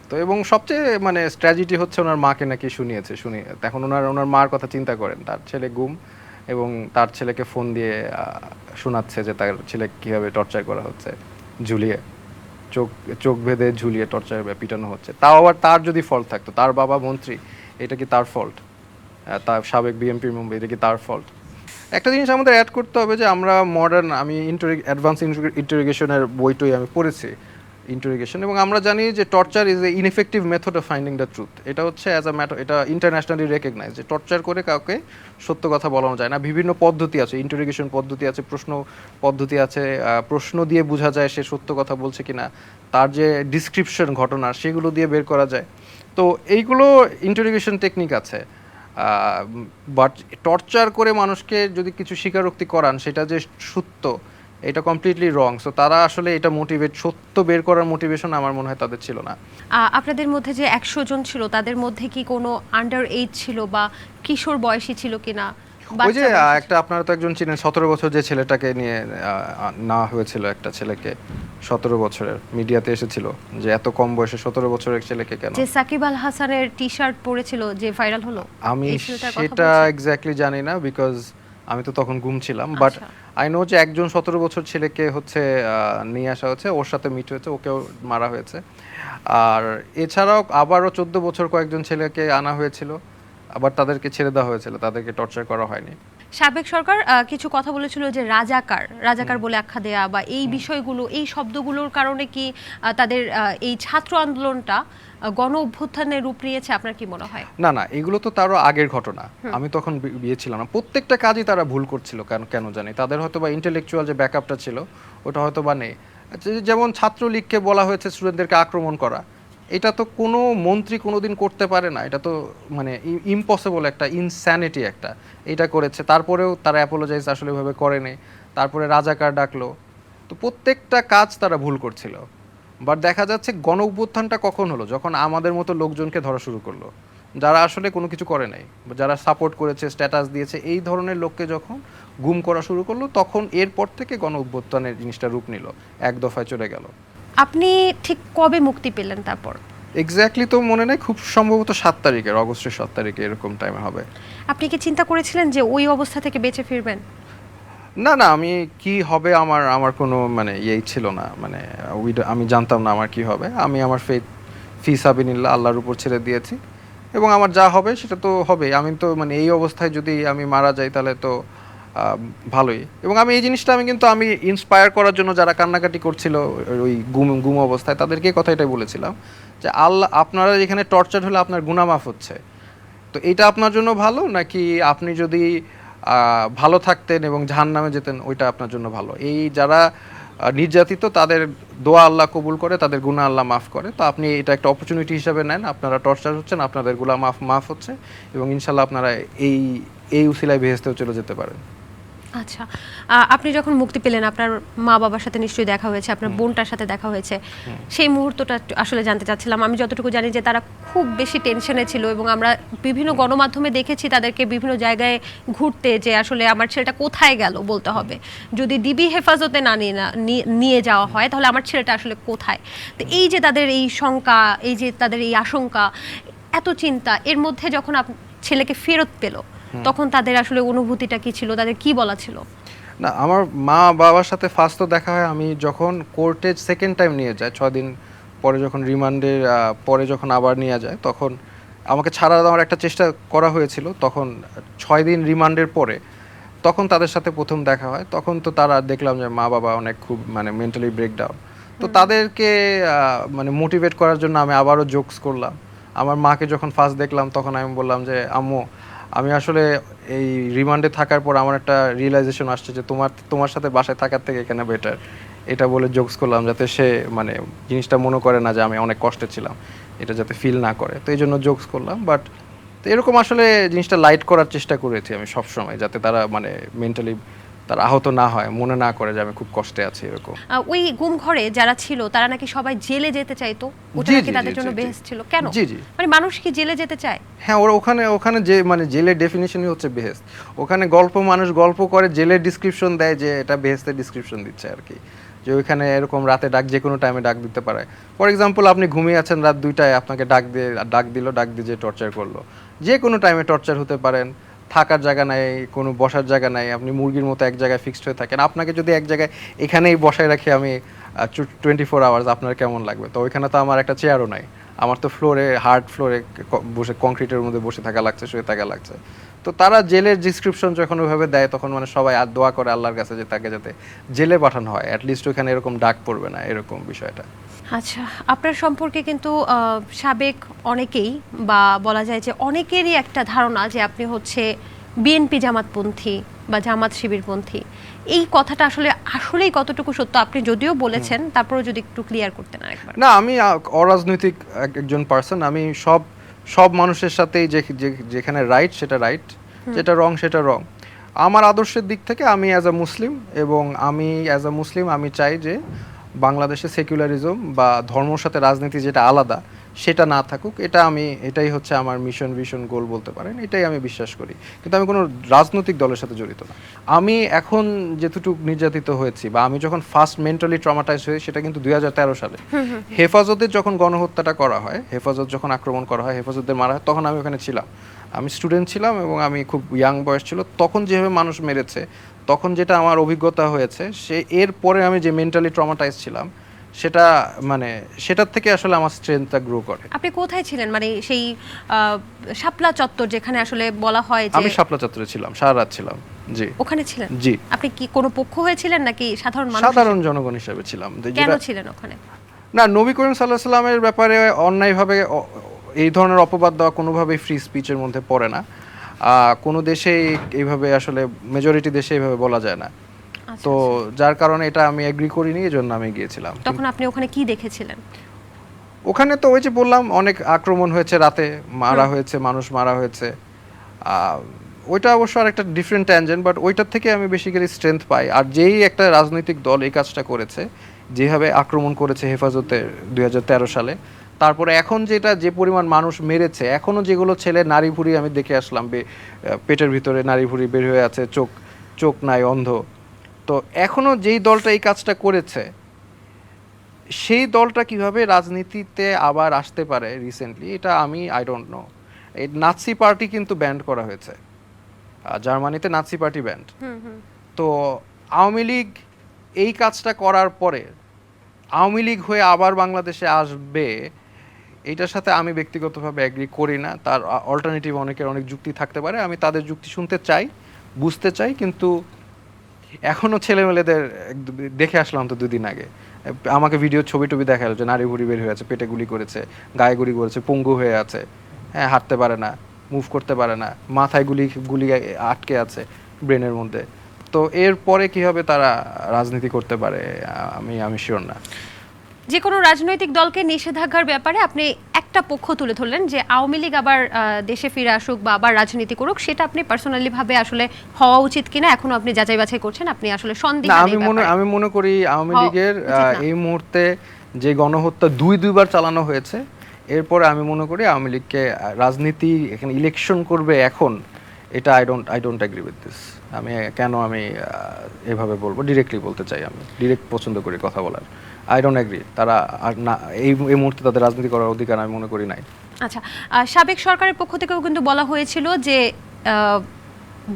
তো এবং সবচেয়ে মানে স্ট্র্যাটেজি হচ্ছে ওনার মাকে নাকি শুনিয়েছে, শুনিয়ে এখন ওনার মার কথা চিন্তা করেন, তার ছেলে গুম এবং তার ছেলেকে ফোন দিয়ে শোনাচ্ছে যে তার ছেলে কীভাবে টর্চার করা হচ্ছে, ঝুলিয়ে চোখ চোখ বেঁধে ঝুলিয়ে টর্চার পিটানো হচ্ছে। তাও আবার তার যদি ফল্ট থাকতো, তার বাবা মন্ত্রী, এটা কি তার ফল্ট? তার সাবেক বিএনপি মেম্বার, এটা কি তার ফল্ট? একটা জিনিস আমাদের অ্যাড করতে হবে যে আমরা মডার্ন, আমি অ্যাডভান্স ইন্টারোগেশনের বইটই আমি পড়েছি ইন্টারোগেশন, এবং আমরা জানি যে torture is a ineffective method of finding the truth. এটা হচ্ছে অ্যাজ আ ম্যাটার, এটা ইন্টারন্যাশনালি রেকগনাইজ যে টর্চার করে কাউকে সত্য কথা বলানো যায় না। বিভিন্ন পদ্ধতি আছে, ইন্টারোগেশন পদ্ধতি আছে, প্রশ্ন পদ্ধতি আছে, প্রশ্ন দিয়ে বোঝা যায় সে সত্য কথা বলছে কিনা, তার যে ডিসক্রিপশন ঘটনার সেগুলো দিয়ে বের করা যায়। তো এইগুলো ইন্টারোগেশন টেকনিক আছে। বাট টর্চার করে মানুষকে যদি কিছু স্বীকারোক্তি করান সেটা যে সত্য, এটা কমপ্লিটলি রং। সো তারা আসলে এটা সত্য বের করার মোটিভেশন আমার মনে হয় তাদের ছিল না। আপনাদের মধ্যে যে 100 জন ছিল তাদের মধ্যে কি কোনো আন্ডার এজ ছিল বা কিশোর বয়সী ছিল কিনা? ওই যে একটা আপনারা তো একজন চিনেন 17 বছর যে ছেলেটাকে নিয়ে নেওয়া হয়েছিল, একটা ছেলেকে 17 বছরের, মিডিয়াতে এসেছিল যে এত কম বয়সে 17 বছরের ছেলেকে কেন, যে সাকিব আল হাসানের টি-শার্ট পরেছিল যে ভাইরাল হলো, আমি সেটা এক্স্যাক্টলি জানি না বিকজ আমি তো তখন ঘুমছিলাম। বাট আই নো যে একজন 17 বছর ছেলেকে হচ্ছে নিয়ে আসা হয়েছে, ওর সাথে মিট হয়েছে, ওকেও মারা হয়েছে। আর এছাড়াও আবারও 14 বছর কয়েকজন ছেলেকে আনা হয়েছিল, আবার তাদেরকে ছেড়ে দেওয়া হয়েছিল, তাদেরকে টর্চার করা হয়নি। সাবেক সরকার কিছু কথা বলেছিল যে রাজাকার বলে আখ্যা দেয়া বা এই বিষয়গুলো, এই শব্দগুলোর কারণে কি তাদের এই ছাত্র আন্দোলনটা গণ অভ্যুত্থানের রূপ নিয়েছে? আপনার কি মনে হয়? না না, এগুলো তো তারও আগের ঘটনা, আমি তখন বিয়ে ছিলাম না। প্রত্যেকটা কাজই তারা ভুল করছিল, কেন জানি তাদের হয়তো বা ইন্টেলেকচুয়াল যে ব্যাকআপটা ছিল ওটা হয়তো বা নেই। যেমন ছাত্রলীগকে বলা হয়েছে স্টুডেন্টদেরকে আক্রমণ করা, এটা তো কোনো মন্ত্রী কোনোদিন করতে পারে না, এটা তো মানে ইম্পসিবল, একটা ইনস্যানিটি একটা, এটা করেছে। তারপরেও তারা অ্যাপোলোজাইজ আসলে ভাবে করেনি, তারপরে রাজাকার ডাকলো। তো প্রত্যেকটা কাজ তারা ভুল করছিল। বাট দেখা যাচ্ছে গণ অভ্যুত্থানটা কখন হলো, যখন আমাদের মতো লোকজনকে ধরা শুরু করলো, যারা আসলে কোনো কিছু করে নাই, যারা সাপোর্ট করেছে, স্ট্যাটাস দিয়েছে, এই ধরনের লোককে যখন গুম করা শুরু করলো, তখন এরপর থেকে গণ অভ্যুত্থানের জিনিসটা রূপ নিল, এক দফায় চলে গেল। আপনি ঠিক কবে মুক্তি পেলেন তারপর? এক্স্যাক্টলি তো মনে নেই, খুব সম্ভবত 7 তারিখের, অগস্টের 7 তারিখে এরকম টাইমে হবে। আপনি কি চিন্তা করেছিলেন যে ওই অবস্থা থেকে বেঁচে ফিরবেন? না না, আমি কি হবে আমার কোনো মানে ইয়েই ছিল না, মানে আমি জানতাম না আমার কি হবে। আমি আমার ফি সাবিনিল্লাহ আল্লাহর উপর ছেড়ে দিয়েছি এবং আমার যা হবে সেটা তো হবে। আমি তো মানে এই অবস্থায় যদি আমি মারা যাই তাহলে তো ভালোই। এবং আমি এই জিনিসটা আমি ইন্সপায়ার করার জন্য যারা কান্নাকাটি করছিল ওই গুম অবস্থায়, তাদেরকে কথা এটাই বলেছিলাম যে আল্লাহ, আপনারা এখানে টর্চার হলে আপনার গুনাহ মাফ হচ্ছে, তো এটা আপনার জন্য ভালো, নাকি আপনি যদি ভালো থাকতেন এবং জাহান্নামে যেতেন ওইটা আপনার জন্য ভালো? এই যারা নির্যাতিত তাদের দোয়া আল্লাহ কবুল করে, তাদের গুনাহ আল্লাহ মাফ করে। তো আপনি এটা একটা অপরচুনিটি হিসেবে নেন, আপনারা টর্চার হচ্ছেন, আপনাদের গুনাহ মাফ হচ্ছে এবং ইনশাল্লাহ আপনারা এই উসিলায় বেহেশতেও চলে যেতে পারেন। আচ্ছা, আপনি যখন মুক্তি পেলেন আপনার মা বাবার সাথে নিশ্চয়ই দেখা হয়েছে, আপনার বোনটার সাথে দেখা হয়েছে, সেই মুহূর্তটা আসলে জানতে চাচ্ছিলাম। আমি যতটুকু জানি যে তারা খুব বেশি টেনশনে ছিল এবং আমরা বিভিন্ন গণমাধ্যমে দেখেছি তাদেরকে বিভিন্ন জায়গায় ঘুরতে, যে আসলে আমার ছেলেটা কোথায় গেল বলতে হবে, যদি ডিবি হেফাজতে না নিয়ে যাওয়া হয় তাহলে আমার ছেলেটা আসলে কোথায়। তো এই যে তাদের এই শঙ্কা, এই যে তাদের এই আশঙ্কা, এত চিন্তা, এর মধ্যে যখন ছেলেকে ফেরত পেল তখন তাদের আসলে অনুভূতিটা কি ছিল, তাদের কি বলা ছিল? না, আমার মা বাবার সাথে ফার্স্ট তো দেখা হয় আমি যখন কোর্টে সেকেন্ড টাইম নিয়ে যায়, 6 দিন পরে যখন রিমান্ডের পরে যখন আবার নিয়ে যায়, তখন আমাকে ছাড়া দেওয়ার একটা চেষ্টা করা হয়েছিল। তখন 6 দিন রিমান্ডের পরে তখন তাদের সাথে প্রথম দেখা হয়, তখন তো তারা দেখলাম যে মা বাবা অনেক খুব মানে মেন্টালি ব্রেকডাউন। তো তাদেরকে মানে মোটিভেট করার জন্য আমি আবারও জোকস করলাম। আমার মাকে যখন ফার্স্ট দেখলাম তখন আমি বললাম যে আম্মু, আমি আসলে এই রিমান্ডে থাকার পর আমার একটা রিয়েলাইজেশন আসছে যে তোমার সাথে বাসায় থাকার থেকে এখানে বেটার। এটা বলে জোকস করলাম যাতে সে মানে জিনিসটা মনে করে না যে আমি অনেক কষ্টে ছিলাম, এটা যাতে ফিল না করে। তো এই জন্য জোকস করলাম। বাট এরকম আসলে জিনিসটা লাইট করার চেষ্টা করেছি আমি সবসময়, যাতে তারা মানে মেন্টালি তারা আহত না হয়, মনে না করে যে আমি খুব কষ্টে আছি এরকম। ওই গুম ঘরে যারা ছিল তারা নাকি সবাই জেলে যেতে চাইতো, ওটা জি, নাকি জি, তাদের জি, জন্য জি, জি। বেহেশত ছিল। কেন? জি, জি। মানে মানুষ কি জেলে যেতে চায়? হ্যাঁ, ওরা ওখানে যে মানে জেলের ডেফিনিশনই হচ্ছে বেহেশত। ওখানে মানুষ গল্প করে জেলের ডিসক্রিপশন দেয় যে এটা বেহেশতের ডিসক্রিপশন দিচ্ছে আর কি, যে ওইখানে এরকম রাতে যে কোনো টাইমে ডাক দিতে পারে। ফর এক্সাম্পল, আপনি ঘুমিয়ে আছেন রাত 2টায়, আপনাকে ডাক দিয়ে যে টর্চার করলো। যে কোনো টাইমে টর্চার হতে পারেন, থাকার জায়গা নাই, কোনো বসার জায়গা নাই, আপনি মুরগির মতো এক জায়গায় ফিক্সড হয়ে থাকেন। আপনাকে যদি এক জায়গায় এখানেই বসায় রাখি আমি 24 আওয়ার্স, আপনার কেমন লাগবে? তো ওইখানে তো আমার একটা চেয়ারও নাই, আমার তো হার্ড ফ্লোরে বসে কংক্রিটের মধ্যে বসে থাকা লাগছে, শুয়ে থাকা লাগছে। তো তারা জেলের ডিসক্রিপশন যখন ওইভাবে দেয় তখন মানে সবাই আর দোয়া করে আল্লাহর কাছে যে তাকে যাতে জেলে পাঠানো হয়, অ্যাটলিস্ট ওইখানে এরকম ডাক পড়বে না, এরকম বিষয়টা। আচ্ছা, আপনার সম্পর্কে কিন্তু সাবেক অনেকেই বা বলা যায় যে অনেকেরই একটা ধারণা যে আপনি হচ্ছে বিএনপি জামাতপন্থী বা জামাত শিবিরপন্থী। এই কথাটা আসলেই কতটুকু সত্য? আপনি যদিও বলেছেন, তারপরেও যদি একটু ক্লিয়ার করতেন আরেকবার। না, আমি অরাজনৈতিক একজন পার্সন। আমি সব মানুষের সাথেই যেখানে রাইট সেটা রাইট, যেটা রং সেটা রং। আমার আদর্শের দিক থেকে আমি অ্যাজ আ মুসলিম, এবং আমি চাই যে বাংলাদেশে সেকুলারিজম বা ধর্মর সাথে রাজনীতি যেটা আলাদা সেটা না থাকুক। এটাই হচ্ছে আমার মিশন, ভিশন, গোল বলতে পারেন। এটাই আমি বিশ্বাস করি, কিন্তু আমি কোনো রাজনৈতিক দলের সাথে জড়িত না। আমি এখন যেটুকু নির্যাতিত হয়েছি বা আমি যখন ফার্স্ট মেন্টালি ট্রমাটাইজ হই সেটা কিন্তু 2013 সালে হেফাজতের যখন গণহত্যাটা করা হয়, হেফাজত যখন আক্রমণ করা হয়, হেফাজতদের মারা হয়, তখন আমি ওখানে ছিলাম। আমি স্টুডেন্ট ছিলাম এবং আমি খুব ইয়াং বয়স ছিল তখন। যেভাবে মানুষ মেরেছে তখন, যেটা আমার অভিজ্ঞতা হয়েছে, এরপরে আমি যে মেন্টালি ট্রমাটাইজ ছিলাম সেটা মানে সেটার থেকে আসলে আমার স্ট্রেংথটা গ্রো করে। আপনি কোথায় ছিলেন? মানে সেই শাপলা চত্বর যেখানে আসলে বলা হয় যে আমি শাপলা চত্বরে ছিলাম, সারা রাত ছিলাম। জি, ওখানে ছিলেন? জি। আপনি কি কোনো পক্ষ হয়েছিলেন নাকি সাধারণ মানুষ? সাধারণ জনগণ হিসেবে ছিলাম। কেন ছিলেন ওখানে? না, নবী করিম সাল্লাল্লাহু আলাইহি সাল্লামের ব্যাপারে অন্যায়ভাবে এই ধরনের অপবাদ দেওয়া কোনোভাবেই ফ্রি স্পিচের মধ্যে পড়ে না। কোনো দেশেই এইভাবে আসলে মেজরিটি দেশে এইভাবে বলা যায় না। তো যার কারণে এটা আমি এগ্রি করিনি, এজন্য আমি গিয়েছিলাম। তখন আপনি ওখানে কি দেখেছিলেন? ওখানে তো ওই যে বললাম, অনেক আক্রমণ হয়েছে, রাতে মানুষ মারা হয়েছে। ওইটা অবশ্য আর একটা ডিফারেন্ট ট্যানজেন্ট, বাট ওইটার থেকে আমি বেসিক্যালি স্ট্রেংথ পাই। আর যেই একটা রাজনৈতিক দল এই কাজটা করেছে, যেভাবে আক্রমণ করেছে হেফাজতের 2013 সালে, তারপরে এখন যে পরিমাণ মানুষ মেরেছে, এখনও যেগুলো ছেলে নারী ভুঁড়ি আমি দেখে আসলাম, পেটের ভিতরে নারী ভুঁড়ি বের হয়ে আছে, চোখ নাই, অন্ধ। তো এখনও যেই দলটা এই কাজটা করেছে, সেই দলটা কিভাবে রাজনীতিতে আবার আসতে পারে রিসেন্টলি, এটা আই ডোন্ট নো। এই নাৎসি পার্টি কিন্তু ব্যান্ড করা হয়েছে, জার্মানিতে নাৎসি পার্টি ব্যান্ড। তো আওয়ামী লীগ এই কাজটা করার পরে আওয়ামী লীগ হয়ে আবার বাংলাদেশে আসবে, এইটার সাথে আমি ব্যক্তিগতভাবে এগ্রি করি না। তার অল্টারনেটিভ অনেক যুক্তি থাকতে পারে, আমি তাদের যুক্তি শুনতে চাই, বুঝতে চাই, কিন্তু এখনও ছেলেমেয়েদের দেখে আসলাম তো 2 দিন আগে, আমাকে ভিডিও ছবি টবি দেখালো যে নারী ভুঁড়ি বের হয়ে আছে, পেটে গুলি করেছে, গায়ে গুলি করেছে, পঙ্গু হয়ে আছে, হ্যাঁ, হাঁটতে পারে না, মুভ করতে পারে না, মাথায় গুলি আটকে আছে ব্রেনের মধ্যে। তো এরপরে কিভাবে তারা রাজনীতি করতে পারে আমি শিওর না। যে কোনো রাজনৈতিক দলকে নিষেধাজ্ঞার ব্যাপারে আপনি একটা পক্ষ তুলে ধরলেন যে আওয়ামী লীগ আবার দেশে ফিরে আসুক বা আবার রাজনীতি করুক, সেটা আপনি পার্সোনালি ভাবে আসলে হওয়া উচিত কিনা এখনো আপনি যাচাই বাছাই করছেন, আপনি আসলে সন্দিহান এই ব্যাপারে। আমি মনে করি আওয়ামী লীগের এই মুহূর্তে যে গণহত্যা দুইবার চালানো হয়েছে, এরপরে আমি মনে করি আওয়ামী লীগকে রাজনীতি এখানে ইলেকশন করবে এখন, এটা I don't agree with this. আমি এভাবে বলবো, ডিরেক্টলি বলতে চাই, আমি ডিরেক্ট পছন্দ করি কথা বলার। আই ডোন্ট এগ্রি, তারা আর না, এই মুহূর্তে তাদের রাজনীতি করার অধিকার আমি মনে করি নাই। আচ্ছা, সাবেক সরকারের পক্ষ থেকেও কিন্তু বলা হয়েছিল যে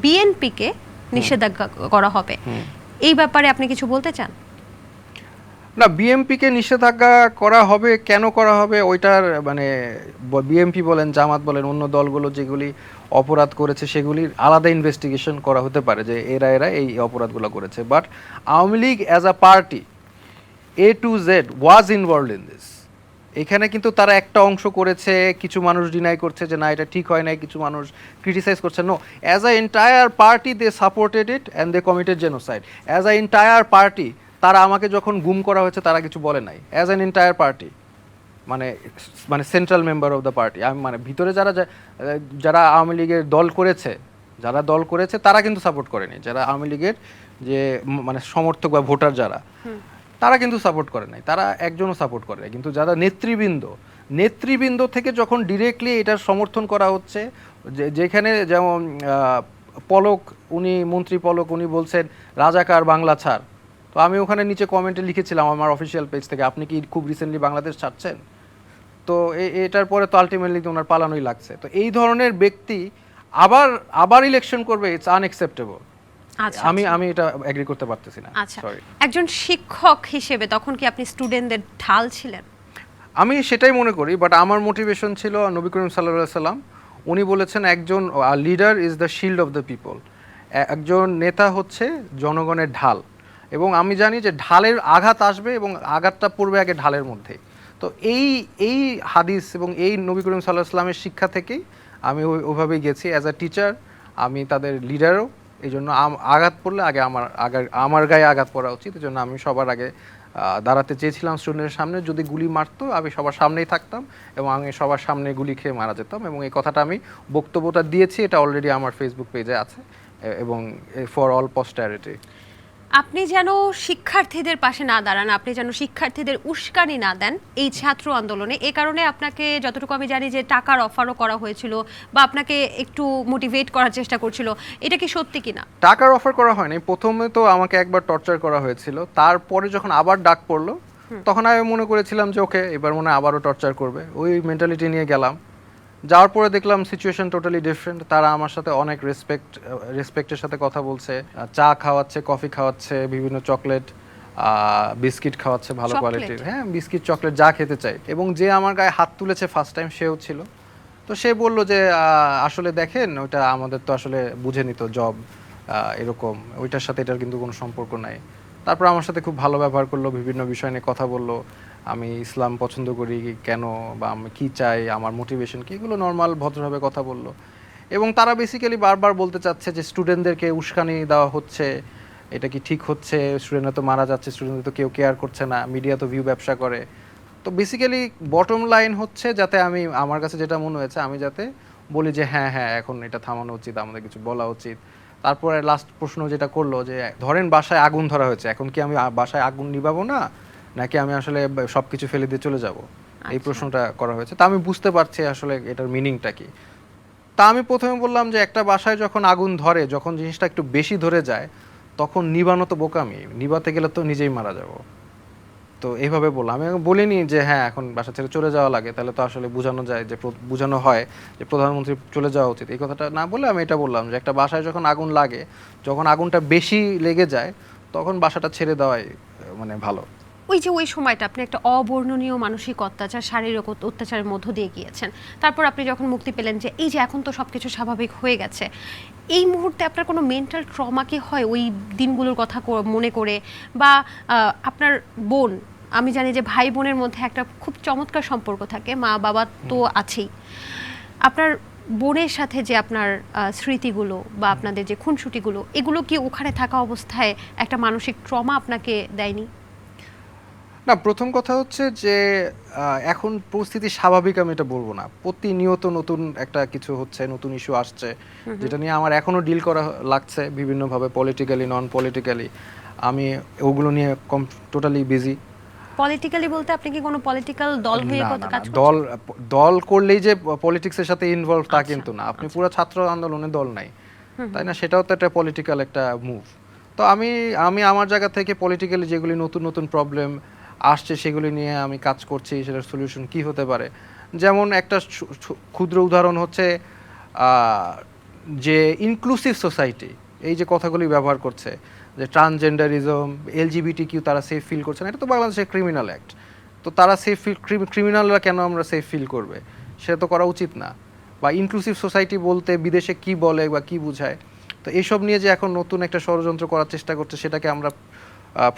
বিএনপিকে নিষেধাজ্ঞা করা হবে। এই ব্যাপারে আপনি কিছু বলতে চান? না, বিএমপিকে নিষেধাজ্ঞা করা হবে, কেন করা হবে ওইটার মানে বিএমপি বলেন, জামাত বলেন, অন্য দলগুলো যেগুলি অপরাধ করেছে সেগুলির আলাদা ইনভেস্টিগেশন করা হতে পারে যে এরা এই অপরাধগুলো করেছে। But Awami League as a party A to Z was involved in this. এখানে কিন্তু তারা একটা অংশ করেছে, কিছু মানুষ ডিনাই করছে যে না এটা ঠিক হয় নাই, কিছু মানুষ ক্রিটিসাইজ করছে। No, as a entire party they supported it and they committed genocide. As a entire party তারা আমাকে যখন গুম করা হয়েছে তারা কিছু বলে নাই। অ্যাজ অ্যান এন্টায়ার পার্টি মানে মানে central member of the party, আমি মানে ভিতরে যারা আওয়ামী লীগের দল করেছে তারা কিন্তু সাপোর্ট করেনি। যারা আওয়ামী লীগের যে মানে সমর্থক বা ভোটার যারা, তারা কিন্তু সাপোর্ট করে নাই, তারা একজনও সাপোর্ট করে নাই। কিন্তু যারা নেতৃবৃন্দ থেকে যখন ডিরেক্টলি এটার সমর্থন করা হচ্ছে, যেখানে যেমন পলক মন্ত্রী পলক উনি বলছেন রাজাকার বাংলা ছাড়। তো আমি ওখানে নিচে কমেন্টে লিখেছিলাম আমার অফিসিয়াল পেজ থেকে, আপনি কি খুব রিসেন্টলি বাংলাদেশ ছাড়ছেন? তো এটার পরে তো আলটিমেটলি তো ওনার পালানোই লাগছে। তো এই ধরনের ব্যক্তি আবার ইলেকশন করবে, ইটস আনএক্সেপ্টেবল। আমি এটা এগ্রি করতে পারতেছি না। আচ্ছা, সরি। একজন শিক্ষক হিসেবে তখন কি আপনি স্টুডেন্টদের ঢাল ছিলেন? আমি সেটাই মনে করি, বাট আমার মোটিভেশন ছিল নবী করিম সাল্লাল্লাহু আলাইহি সাল্লাম উনি বলেছেন একজন leader is the shield of the people. একজন নেতা হচ্ছে জনগণের ঢাল, এবং আমি জানি যে ঢালের আঘাত আসবে এবং আঘাতটা পড়বে আগে ঢালের মধ্যে। তো এই হাদিস এবং এই নবী করিম সাল্লাল্লাহু আলাইহি সাল্লামের শিক্ষা থেকেই আমি ওইভাবেই গেছি অ্যাজ আ টিচার। আমি তাদের লিডারও, এই জন্য আঘাত পড়লে আগে আমার গায়ে আঘাত পড়া উচিত। এই জন্য আমি সবার আগে দাঁড়াতে চেয়েছিলাম স্টুডেন্টের সামনে। যদি গুলি মারতো আমি সবার সামনেই থাকতাম এবং আমি সবার সামনে গুলি খেয়ে মারা যেতাম। এবং এই কথাটা আমি বক্তব্যটা দিয়েছি, এটা অলরেডি আমার ফেসবুক পেজে আছে এবং ফর অল পোস্টারিটি। আপনি যেন শিক্ষার্থীদের পাশে না দাঁড়ান, আপনি যেন শিক্ষার্থীদের উস্কানি না দেন এই ছাত্র আন্দোলনে। এই কারণে আপনাকে যতটুকু আমি জানি যে টাকার অফারও করা হয়েছিল বা আপনাকে একটু মোটিভেট করার চেষ্টা করছিল, এটা কি সত্যি কিনা? টাকার অফার করা হয়নি। প্রথমে তো আমাকে একবার টর্চার করা হয়েছিল, তারপরে যখন আবার ডাক পড়লো তখন আমি মনে করেছিলাম যে ওকে এবার মনে হয় আবারও টর্চার করবে, ওই মেন্টালিটি নিয়ে গেলাম। যাওয়ার পরে দেখলাম সিচুয়েশন টোটালি ডিফারেন্ট। তারা আমার সাথে অনেক রেসপেক্টের সাথে কথা বলছে, চা খাওয়াচ্ছে, কফি খাওয়াচ্ছে, বিভিন্ন চকলেট বিস্কিট খাওয়াচ্ছে ভালো কোয়ালিটির। হ্যাঁ, বিস্কিট চকলেট যা খেতে চাই। এবং যে আমার গায়ে হাত তুলেছে ফার্স্ট টাইম সেও ছিল। তো সে বলল যে আসলে দেখেন ওইটা আমাদের তো আসলে বুঝে নিত জব এরকম, ওইটার সাথে এটার কিন্তু কোনো সম্পর্ক নাই। তারপর আমার সাথে খুব ভালো ব্যবহার করলো, বিভিন্ন বিষয় নিয়ে কথা বললো, আমি ইসলাম পছন্দ করি কেন বা আমি কী চাই, আমার মোটিভেশন কী, এগুলো নর্মাল ভদ্রভাবে কথা বললো। এবং তারা বেসিক্যালি বারবার বলতে চাচ্ছে যে স্টুডেন্টদেরকে উস্কানি দেওয়া হচ্ছে, এটা কি ঠিক হচ্ছে? স্টুডেন্টরা তো মারা যাচ্ছে, স্টুডেন্টদের তো কেউ কেয়ার করছে না, মিডিয়া তো ভিউ ব্যবসা করে। তো বেসিক্যালি বটম লাইন হচ্ছে যাতে আমার কাছে যেটা মনে হয়েছে আমি যাতে বলি যে হ্যাঁ এখন এটা থামানো উচিত, আমাদের কিছু বলা উচিত। তারপরে লাস্ট প্রশ্ন যেটা করলো যে ধরেন বাসায় আগুন ধরা হয়েছে, এখন কি আমি বাসায় আগুন নিভাবো না, নাকি আমি আসলে সব কিছু ফেলে দিয়ে চলে যাব? এই প্রশ্নটা করা হয়েছে। তা আমি বুঝতে পারছি আসলে এটার মিনিংটা কি। তা আমি প্রথমে বললাম যে একটা বাসায় যখন আগুন ধরে, যখন জিনিসটা একটু বেশি ধরে যায়, তখন নিবানো তো বোকামি, নিবাতে গেলে তো নিজেই মারা যাব। তো এইভাবে বললাম। আমি বলিনি যে হ্যাঁ এখন বাসা ছেড়ে চলে যাওয়া লাগে, তাহলে তো আসলে বোঝানো হয় যে প্রধানমন্ত্রী চলে যাওয়া উচিত, এই কথাটা না বলে আমি এটা বললাম যে একটা বাসায় যখন আগুন লাগে, যখন আগুনটা বেশি লেগে যায়, তখন বাসাটা ছেড়ে দেওয়াই মানে ভালো। ওই সময়টা আপনি একটা অবর্ণনীয় মানসিক অত্যাচার, শারীরিক অত্যাচারের মধ্য দিয়ে গিয়েছেন। তারপর আপনি যখন মুক্তি পেলেন যে এই যে এখন তো সবকিছু স্বাভাবিক হয়ে গেছে, এই মুহূর্তে আপনার কোনো মেন্টাল ট্রমা কি হয় ওই দিনগুলোর কথা মনে করে? বা আপনার বোন, আমি জানি যে ভাই বোনের মধ্যে একটা খুব চমৎকার সম্পর্ক থাকে, মা বাবা তো আছেই, আপনার বোনের সাথে যে আপনার স্মৃতিগুলো বা আপনাদের যে খুনসুটিগুলো, এগুলো কি ওখানে থাকা অবস্থায় একটা মানসিক ট্রমা আপনাকে দেয়নি? না, প্রথম কথা হচ্ছে যে এখন পরিস্থিতি স্বাভাবিক আমি এটা বলবো না। প্রতিনিয়ত নতুন একটা কিছু হচ্ছে, নতুন ইস্যু আসছে, যেটা নিয়ে আমার এখনো ডিল করা লাগছে বিভিন্নভাবে, পলিটিক্যালি নন পলিটিক্যালি। আমি ওগুলো নিয়ে টোটালি বিজি। পলিটিক্যালি বলতে আপনি কি কোনো পলিটিক্যাল দল হয়ে কাজ করছেন? দল করলেই যে পলিটিক্সের সাথে ইনভলভ তা কিন্তু না। আপনি পুরো ছাত্র আন্দোলনে দল নাই, তাই না? সেটাও তো একটা পলিটিক্যাল একটা মুভ। তো আমি আমার জায়গা থেকে পলিটিক্যালি যেগুলি নতুন নতুন প্রবলেম আসছে সেগুলি নিয়ে আমি কাজ করছি, সেটার সলিউশন কি হতে পারে। যেমন একটা ক্ষুদ্র উদাহরণ হচ্ছে যে ইনক্লুসিভ সোসাইটি, এই যে কথাগুলি ব্যবহার করছে, যে ট্রান্সজেন্ডারিজম, এলজিবিটি কিউ তারা সেফ ফিল করছে না, এটা তো বাংলাদেশের ক্রিমিনাল অ্যাক্ট। তো তারা সেফ ফিল, ক্রিমিনালরা কেন আমরা সেফ ফিল করবে, সেটা তো করা উচিত না। বা ইনক্লুসিভ সোসাইটি বলতে বিদেশে কি বলে বা কি বোঝায়, তো এইসব নিয়ে যে এখন নতুন একটা ষড়যন্ত্র করার চেষ্টা করছে, সেটাকে আমরা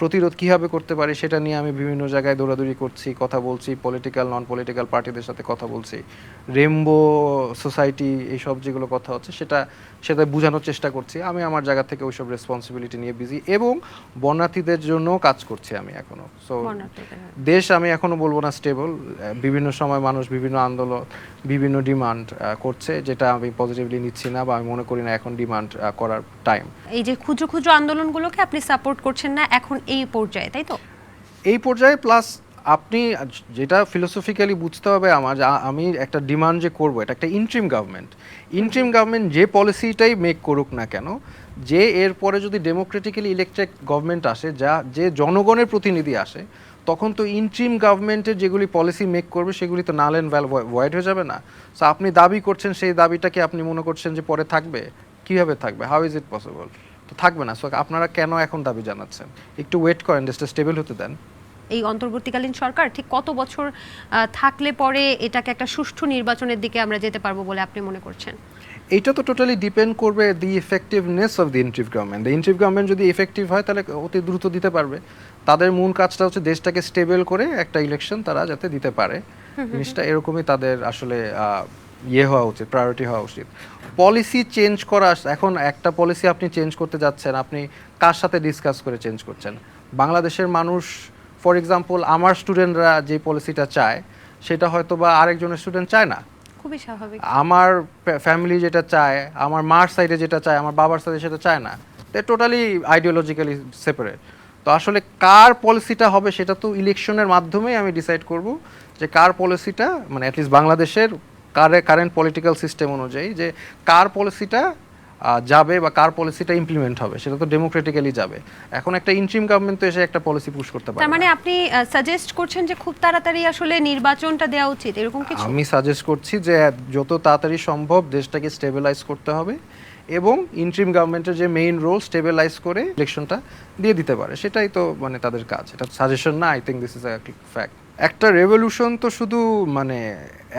প্রতিরোধ কীভাবে করতে পারি সেটা নিয়ে আমি বিভিন্ন জায়গায় দৌড়াদৌড়ি করছি, কথা বলছি, পলিটিক্যাল নন পলিটিক্যাল পার্টিদের সাথে কথা বলছি, রেমবো সোসাইটি, এইসব যেগুলো কথা হচ্ছে সেটা বোঝানোর চেষ্টা করছি। আমি আমার জায়গা থেকে ওইসব রেসপন্সিবিলিটি নিয়ে বিজি, এবং বন্যার্থীদের জন্য কাজ করছি আমি এখনো। সো দেশ আমি এখনো বলবো না স্টেবল, বিভিন্ন সময় মানুষ বিভিন্ন আন্দোলন, বিভিন্ন ডিমান্ড করছে, যেটা আমি পজিটিভলি নিচ্ছি না, বা আমি মনে করি না এখন ডিমান্ড করার টাইম। এই যে ক্ষুদ্র ক্ষুদ্র আন্দোলনগুলোকে আপনি সাপোর্ট করছেন না এখন এই পর্যায়ে, তাই তো? এই পর্যায়ে প্লাস আপনি যেটা ফিলোসফিক্যালি বুঝতে হবে আমার, আমি একটা ডিমান্ড যে করবো, এটা একটা ইন্ট্রিম গভর্নমেন্ট যে পলিসিটাই মেক করুক না কেন, যে এরপরে যদি ডেমোক্রেটিক্যালি ইলেক্টেড গভর্নমেন্ট আসে, যে জনগণের প্রতিনিধি আসে, তখন তো ইন্ট্রিম গভর্নমেন্টের যেগুলি পলিসি মেক করবে সেগুলি তো নাল অ্যান্ড ভয়েড হয়ে যাবে না। সো আপনি দাবি করছেন, সেই দাবিটাকে আপনি মনে করছেন যে পরে থাকবে, কীভাবে থাকবে, হাউ ইজ ইট পসিবল? তো থাকবে না। সো আপনারা কেন এখন দাবি জানাচ্ছেন? একটু ওয়েট করেন, দেশটা স্টেবল হতে দেন। এই অন্তর্বর্তীকালীন সরকার ঠিক কত বছর থাকলে পরে এটাকে একটা সুষ্ঠু নির্বাচনের দিকে আমরা যেতে পারবো বলে আপনি মনে করছেন? এইটা তো টোটালি ডিপেন্ড করবে the effectiveness of the interim government যদি ইফেক্টিভ হয় তাহলে অতি দ্রুত দিতে পারবে। তাদের মূল কাজটা হচ্ছে দেশটাকে স্টেবল করে একটা ইলেকশন তারা যাতে দিতে পারে, জিনিসটা এরকমই তাদের আসলে হওয়া উচিত, প্রায়োরিটি হওয়া উচিত। পলিসি চেঞ্জ করা, এখন একটা পলিসি আপনি চেঞ্জ করতে যাচ্ছেন, আপনি কার সাথে ডিসকাস করে চেঞ্জ করছেন? বাংলাদেশের মানুষ, ফর এক্সাম্পল আমার স্টুডেন্টরা যে পলিসিটা চায় সেটা হয়তো বা আরেকজনের স্টুডেন্ট চায় না। খুবই স্বাভাবিক। আমার ফ্যামিলি যেটা চায়, আমার মার সাইডে যেটা চায়, আমার বাবার সাইডে সেটা চায় না। তো টোটালি আইডিওলজিক্যালি সেপারেট। তো আসলে কার পলিসিটা হবে সেটা তো ইলেকশনের মাধ্যমেই আমি ডিসাইড করব, যে কার পলিসিটা, মানে অ্যাটলিস্ট বাংলাদেশের কারেন্ট পলিটিক্যাল সিস্টেম অনুযায়ী, যে কার পলিসিটা যাবে বা কার পলিসিটা ইমপ্লিমেন্ট হবে, সেটা তো ডেমোক্রেটিক্যালি যাবে। এখন একটা ইন্ট্রিম গভর্নমেন্ট তো এসে একটা পলিসি পুশ করতে পারে তার মানে না। আপনি সাজেস্ট করছেন যে খুব তাড়াতাড়ি আসলে নির্বাচনটা দেওয়া উচিত, এরকম কিছু? আমি সাজেস্ট করছি যে যত তাড়াতাড়ি সম্ভব দেশটাকে স্টেবিলাইজ করতে হবে, এবং ইন্ট্রিম গভর্নমেন্টের যে মেইন রোল স্টেবিলাইজ করে ইলেকশনটা দিয়ে দিতে পারে, সেটাই তো মানে তাদের কাজ। এটা সাজেশন না, I think this is a fact. একটা রেভলিউশন তো শুধু মানে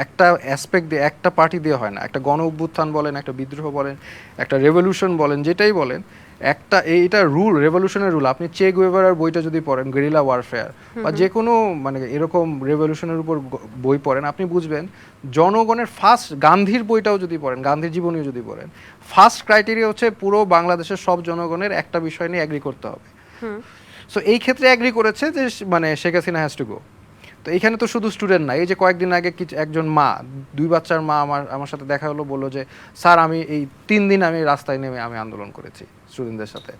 একটা অ্যাসপেক্ট দিয়ে, একটা পার্টি দিয়ে হয় না। একটা গণ অভ্যুত্থান বলেন, একটা বিদ্রোহ বলেন, একটা রেভলিউশন বলেন, যেটাই বলেন, একটা এইটা রুল, রেভলিউশনের রুল। আপনি চে গুয়েভারার বইটা যদি পড়েন, গেরিলা ওয়ারফেয়ার, বা যে কোনো মানে এরকম রেভলিউশনের উপর বই পড়েন, আপনি বুঝবেন জনগণের ফার্স্ট, গান্ধীর বইটাও যদি পড়েন, গান্ধীর জীবনীও যদি পড়েন, ফার্স্ট ক্রাইটেরিয়া হচ্ছে পুরো বাংলাদেশের সব জনগণের একটা বিষয় নিয়ে অ্যাগ্রি করতে হবে। সো এই ক্ষেত্রে অ্যাগ্রি করেছে যে মানে Sheikh Hasina has to go. তো এখানে তো শুধু স্টুডেন্ট না, এই যে কয়েকদিন আগে একজন মা, 2 বাচ্চার মা আমার সাথে দেখা হলো, বললো যে স্যার আমি এই 3 দিন আমি রাস্তায় নেমে আমি আন্দোলন করেছি স্টুডেন্টদের সাথে।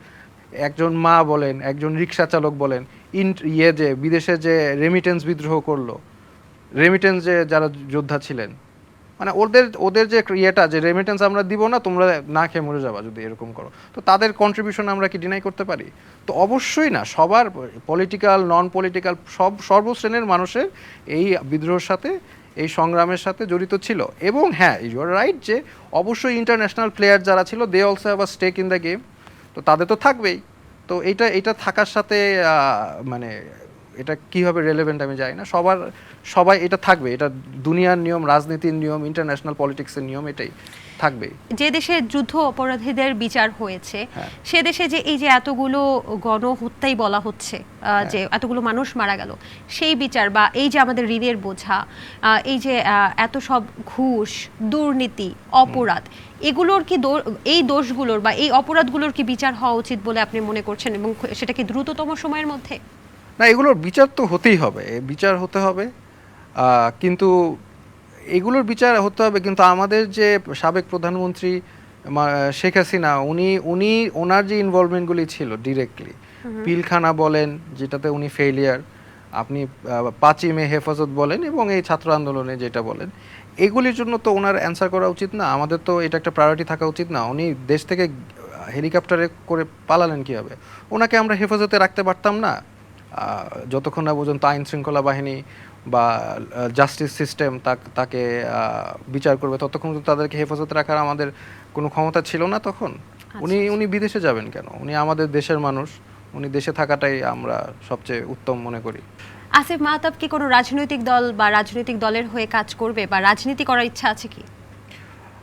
একজন মা বলেন, একজন রিক্সা চালক বলেন, যে বিদেশে যে রেমিটেন্স বিদ্রোহ করলো, রেমিটেন্স যে যারা যোদ্ধা ছিলেন, মানে ওদের যে ইয়েটা, যে রেমিটেন্স আমরা দিব না, তোমরা না খেয়ে মরে যাবা যদি এরকম করো, তো তাদের কন্ট্রিবিউশন আমরা কি ডিনাই করতে পারি? তো অবশ্যই না, সবার পলিটিক্যাল নন পলিটিক্যাল সর্বশ্রেণীর মানুষের এই বিদ্রোহের সাথে, এই সংগ্রামের সাথে জড়িত ছিল। এবং হ্যাঁ, ইউ আর রাইট যে অবশ্যই ইন্টারন্যাশনাল প্লেয়ার যারা ছিল, they also have a stake in the game. তো তাদের তো থাকবেই। তো এটা থাকার সাথে মানে এটা কীভাবে রেলেভেন্ট আমি জানি না, সবাই এটা থাকবে, এটা দুনিয়ার নিয়ম, রাজনীতির নিয়ম, ইন্টারন্যাশনাল পলিটিক্সের নিয়ম, এটাই থাকবে। যে দেশে যুদ্ধ অপরাধীদের বিচার হয়েছে, সে দেশে যে এই যে এতগুলো গণহত্যাই বলা হচ্ছে, যে এতগুলো মানুষ মারা গেল, সেই বিচার বা এই যে আমাদের ঋণের বোঝা, এই যে এত সব ঘুষ, দুর্নীতি, অপরাধ, এগুলোর কি এই দোষগুলোর বা এই অপরাধগুলোর কি বিচার হওয়া উচিত বলে আপনি মনে করছেন, এবং সেটা কি দ্রুততম সময়ের মধ্যে? না, এগুলোর বিচার তো হতেই হবে, বিচার হতে হবে, কিন্তু এগুলোর বিচার হতে হবে, কিন্তু আমাদের যে সাবেক প্রধানমন্ত্রী শেখ হাসিনা, উনি ওনার যে ইনভলভমেন্টগুলি ছিল ডিরেক্টলি, পিলখানা বলেন যেটাতে উনি ফেলিয়ার, আপনি 5ই মে হেফাজত বলেন, এবং এই ছাত্র আন্দোলনে যেটা বলেন, এগুলির জন্য তো ওনার অ্যান্সার করা উচিত না? আমাদের তো এটা একটা প্রায়োরিটি থাকা উচিত না? উনি দেশ থেকে হেলিকপ্টারে করে পালালেন কীভাবে? ওনাকে আমরা হেফাজতে রাখতে পারতাম না যতক্ষণ না পর্যন্ত আইন শৃঙ্খলা বাহিনী বা জাস্টিস সিস্টেম তাকে বিচার করবে, ততক্ষণ তো তাদেরকে হেফাজতে রাখার আমাদের কোনো ক্ষমতা ছিল না তখন? উনি বিদেশে যাবেন কেন? উনি আমাদের দেশের মানুষ, উনি দেশে থাকাটাই আমরা সবচেয়ে উত্তম মনে করি। আসিফ মাহতাব কি কোনো রাজনৈতিক দল বা রাজনৈতিক দলের হয়ে কাজ করবে বা রাজনীতি করার ইচ্ছা আছে কি?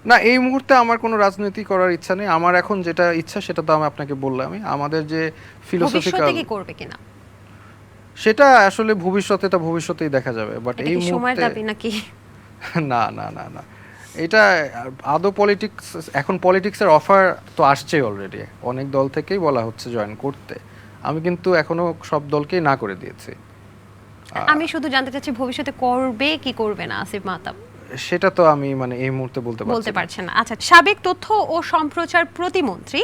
না, এই মুহূর্তে আমার কোনো রাজনীতি করার ইচ্ছা নেই। আমার এখন যেটা ইচ্ছা সেটা তো আমি আপনাকে বললামই। আমাদের যে ফিলোসফিক্যাল, ভবিষ্যতে কি করবে কিনা সেটা আসলে ভবিষ্যতেই দেখা যাবে। বাট এটা এই কি সময়ের মুহূর্তে দাবি নাকি? না না না না, এটা আদৌ পলিটিক্স, এখন পলিটিক্সের অফার তো আসছেই অলরেডি, অনেক দল থেকেই বলা হচ্ছে জয়েন করতে। আমি কিন্তু এখনো সব দলকেই না করে দিয়েছি। আমি শুধু জানতে চাচ্ছি ভবিষ্যতে করবে কি করবে না আসিফ মাহতাব, সেটা তো আমি মানে এই মুহূর্তে বলতে বলতে পারছি না। পারছেন না। আচ্ছা, সাবেক তথ্য ও সম্প্রচার প্রতিমন্ত্রী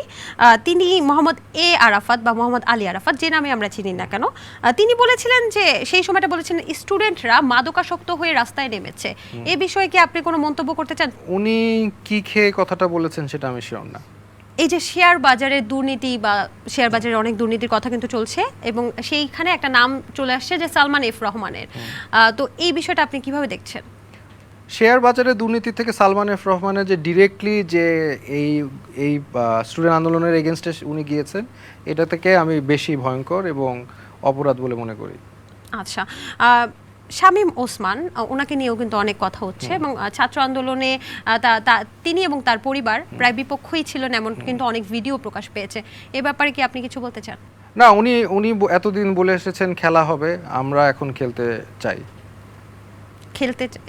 তিনি মোহাম্মদ এ আরাফাত বা মোহাম্মদ আলী আরাফাত, যে নামে আমরা চিনি না কেন, তিনি বলেছিলেন যে সেই সময়টা বলেছিলেন স্টুডেন্টরা মাদকাসক্ত হয়ে রাস্তায় নেমেছে। এই বিষয়ে কি আপনি কোনো মন্তব্য করতে চান? উনি কি খেয়ে কথাটা বলেছেন সেটা আমি শিওর না। এই যে শেয়ার বাজারের দুর্নীতি বা শেয়ার বাজারে অনেক দুর্নীতির কথা কিন্তু চলছে এবং সেইখানে একটা নাম চলে আসছে যে সালমান এফ রহমানের, তো এই বিষয়টা আপনি কিভাবে দেখছেন? শেয়ার বাজারে দুর্নীতি থেকে সালমান এফ রহমানের যে ডিরেক্টলি যে এই এই স্টুডেন্ট আন্দোলনের এগেনস্টে উনি গিয়েছেন, এটা থেকে আমি বেশি ভয়ঙ্কর এবং অপরাধ বলে মনে করি। আচ্ছা, শামীম ওসমান, ওনাকে নিয়েও কিন্তু অনেক কথা হচ্ছে এবং ছাত্র আন্দোলনে তিনি এবং তার পরিবার প্রায় বিপক্ষই ছিলেন, এমন কিন্তু অনেক ভিডিও প্রকাশ পেয়েছে। এ ব্যাপারে কি আপনি কিছু বলতে চান? না, উনি উনি এতদিন বলে এসেছেন খেলা হবে, আমরা এখন খেলতে চাই।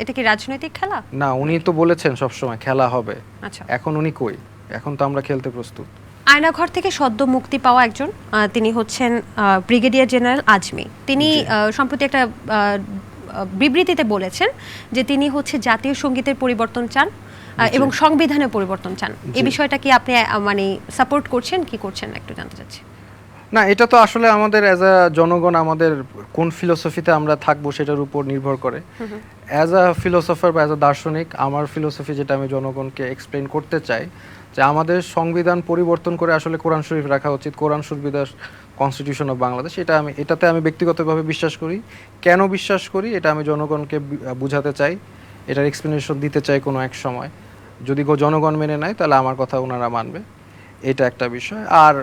এটা কি রাজনৈতিক খেলা? না, উনি তো বলেছেন সবসময় খেলা হবে। আচ্ছা, এখন উনি কই? এখন তো আমরা খেলতে প্রস্তুত। আয়নাঘর থেকে সদ্য মুক্তি পাওয়া একজন, তিনি হচ্ছেন ব্রিগেডিয়ার জেনারেল আজমি। তিনি সম্প্রতি একটা বিবৃতিতে বলেছেন যে তিনি হচ্ছে জাতীয় সঙ্গীতের পরিবর্তন চান এবং সংবিধানে পরিবর্তন চান। এই বিষয়টা কি আপনি মানে সাপোর্ট করছেন কি করছেন না একটু জানতে চাচ্ছি। না, এটা তো আসলে আমাদের অ্যাজ আ জনগণ আমাদের কোন ফিলোসফিতে আমরা থাকবো সেটার উপর নির্ভর করে। অ্যাজ আ ফিলোসফার বা অ্যাজ আ দার্শনিক, আমার ফিলোসফি যেটা আমি জনগণকে এক্সপ্লেন করতে চাই যে আমাদের সংবিধান পরিবর্তন করে আসলে কোরআন শরীফ রাখা উচিত। কোরআন শরীফ দ্য কনস্টিটিউশন অফ বাংলাদেশ, এটাতে আমি ব্যক্তিগতভাবে বিশ্বাস করি। কেন বিশ্বাস করি এটা আমি জনগণকে বুঝাতে চাই, এটার এক্সপ্লেনেশন দিতে চাই কোনো এক সময়। যদি জনগণ মেনে নেয় তাহলে আমার কথা ওনারা মানবে, এটা একটা বিষয়। আর